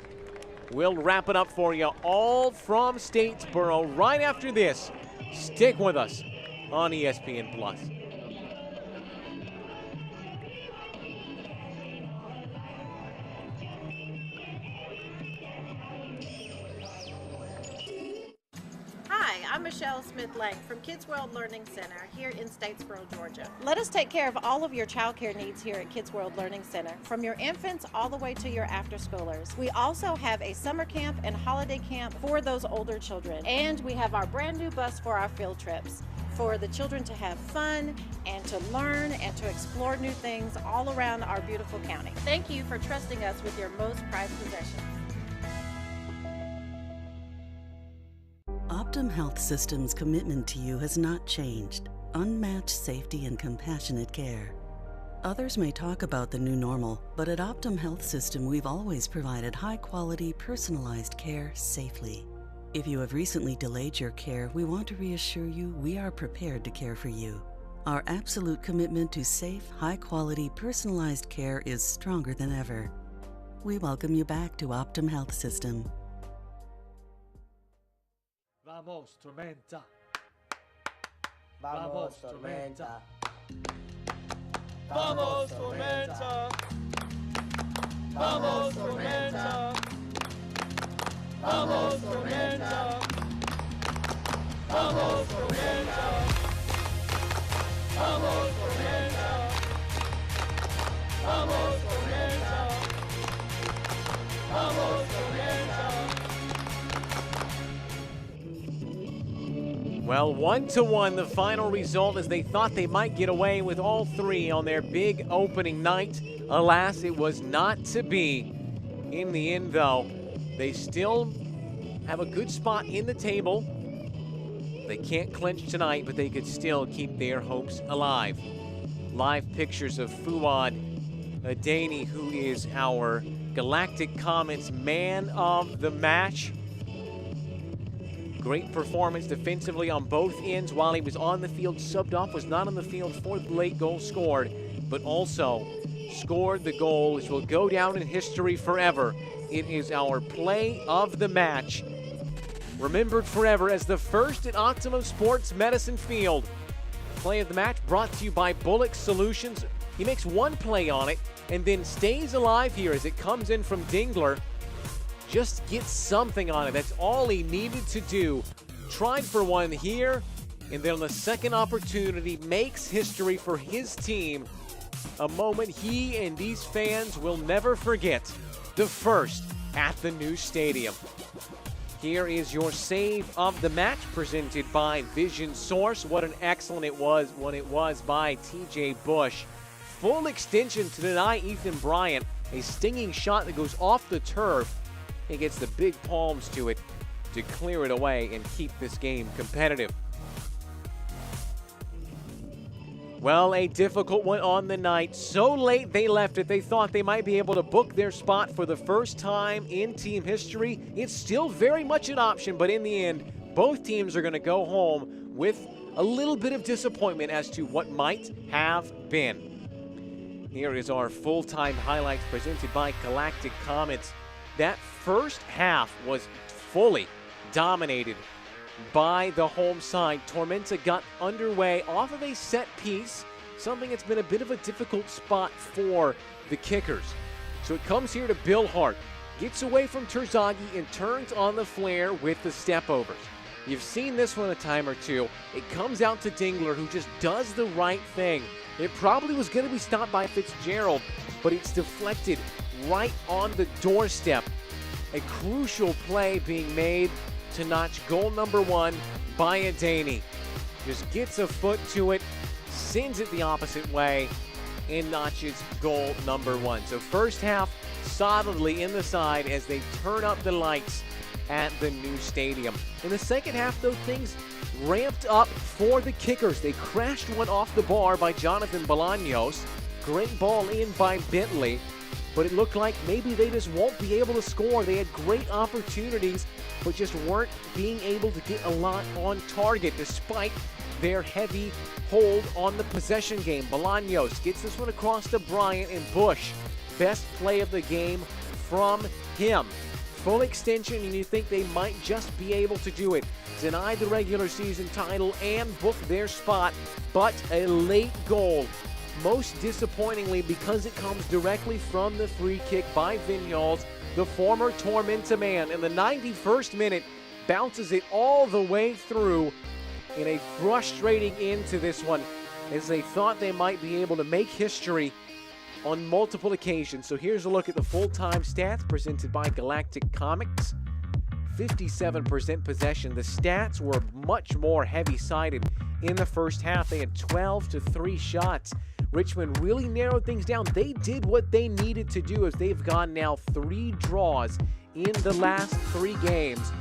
We'll wrap it up for you all from Statesboro right after this. Stick with us on ESPN+. Hi, I'm Michelle Smith-Lang from Kids World Learning Center here in Statesboro, Georgia. Let us take care of all of your child care needs here at Kids World Learning Center, from your infants all the way to your after-schoolers. We also have a summer camp and holiday camp for those older children. And we have our brand new bus for our field trips, for the children to have fun and to learn and to explore new things all around our beautiful county. Thank you for trusting us with your most prized possessions. Optum Health System's commitment to you has not changed. Unmatched safety and compassionate care. Others may talk about the new normal, but at Optum Health System we've always provided high-quality, personalized care safely. If you have recently delayed your care, we want to reassure you we are prepared to care for you. Our absolute commitment to safe, high-quality, personalized care is stronger than ever. We welcome you back to Optum Health System. Vamos, Tormenta. Vamos, Tormenta. Vamos, Tormenta. Vamos, Tormenta. Vamos, Tormenta. Vamos, Tormenta. Vamos, Tormenta. Vamos, Tormenta. Vamos, Tormenta. Well, 1-1 the final result, as they thought they might get away with all three on their big opening night. Alas, it was not to be. In the end, though, they still have a good spot in the table. They can't clinch tonight, but they could still keep their hopes alive. Live pictures of Fuad Adani, who is our Galactic Comets man of the match. Great performance defensively on both ends while he was on the field. Subbed off, was not on the field for the late goal scored, but also scored the goal which will go down in history forever. It is our play of the match, remembered forever as the first at Optimum Sports Medicine Field. Play of the match brought to you by Bullock Solutions. He makes one play on it and then stays alive here as it comes in from Dingler. Just get something on it. That's all he needed to do. Tried for one here, and then on the second opportunity makes history for his team. A moment he and these fans will never forget. The first at the new stadium. Here is your save of the match presented by Vision Source. What an excellent it was when it was by TJ Bush. Full extension to deny Ethan Bryant. A stinging shot that goes off the turf. He gets the big palms to it to clear it away and keep this game competitive. Well, a difficult one on the night. So late they left it, they thought they might be able to book their spot for the first time in team history. It's still very much an option, but in the end, both teams are going to go home with a little bit of disappointment as to what might have been. Here is our full-time highlights presented by Galactic Comets. That first half was fully dominated by the home side. Tormenta got underway off of a set piece, something that's been a bit of a difficult spot for the kickers. So it comes here to Bill Hart, gets away from Terzaghi and turns on the flare with the stepovers. You've seen this one a time or two. It comes out to Dingler, who just does the right thing. It probably was going to be stopped by Fitzgerald, but it's deflected right on the doorstep. A crucial play being made to notch goal number one by Adani. Just gets a foot to it, sends it the opposite way, and notches goal number one. So first half, solidly in the side as they turn up the lights at the new stadium. In the second half, though, things ramped up for the kickers. They crashed one off the bar by Jonathan Bolaños. Great ball in by Bentley, but it looked like maybe they just won't be able to score. They had great opportunities, but just weren't being able to get a lot on target despite their heavy hold on the possession game. Bolaños gets this one across to Bryant, and Bush, best play of the game from him. Full extension, and you think they might just be able to do it. Deny the regular season title and book their spot, but a late goal. Most disappointingly, because it comes directly from the free kick by Vinyals, the former Tormenta man. In the 91st minute, bounces it all the way through in a frustrating end to this one, as they thought they might be able to make history on multiple occasions. So here's a look at the full-time stats presented by Galactic Comics. 57% possession. The stats were much more heavy-sided in the first half. They had 12 to 3 shots. Richmond really narrowed things down. They did what they needed to do, as they've gone now 3 draws in the last 3 games.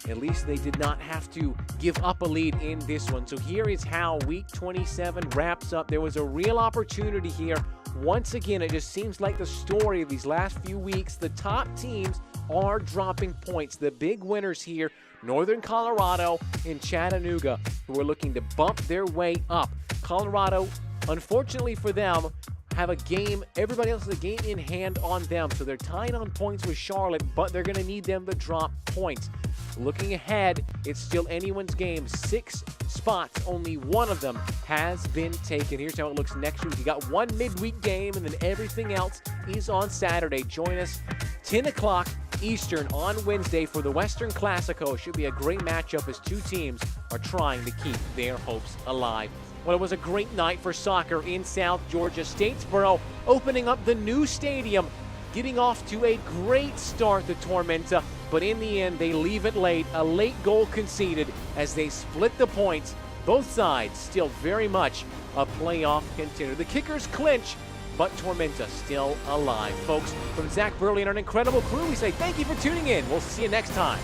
At least they did not have to give up a lead in this one. So here is how Week 27 wraps up. There was a real opportunity here. Once again, it just seems like the story of these last few weeks. The top teams are dropping points. The big winners here, Northern Colorado and Chattanooga, who are looking to bump their way up. Colorado, unfortunately for them, have a game, everybody else has a game in hand on them. So they're tied on points with Charlotte, but they're going to need them to drop points. Looking ahead, it's still anyone's game. 6 spots, only one of them has been taken. Here's how it looks next week. You got one midweek game, and then everything else is on Saturday. Join us 10 o'clock Eastern on Wednesday for the Western Classico. Should be a great matchup as 2 teams are trying to keep their hopes alive. Well, it was a great night for soccer in South Georgia. Statesboro opening up the new stadium, getting off to a great start, the Tormenta, but in the end, they leave it late. A late goal conceded as they split the points. Both sides still very much a playoff contender. The kickers clinch, but Tormenta still alive. Folks, from Zach Burley and our incredible crew, we say thank you for tuning in. We'll see you next time.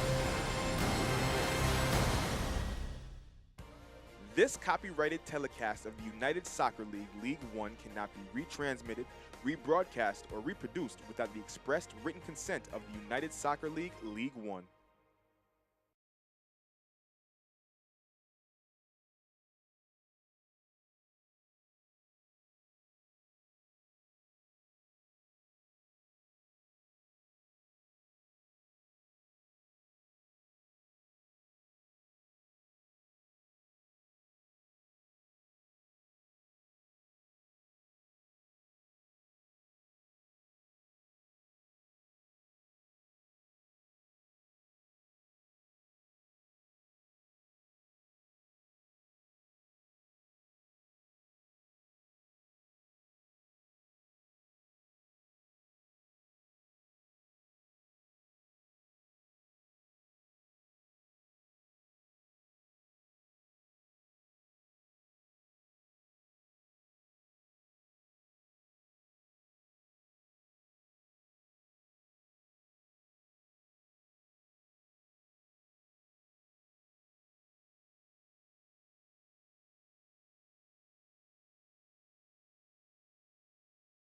This copyrighted telecast of the United Soccer League League One cannot be retransmitted, rebroadcast, or reproduced without the expressed written consent of the United Soccer League League One.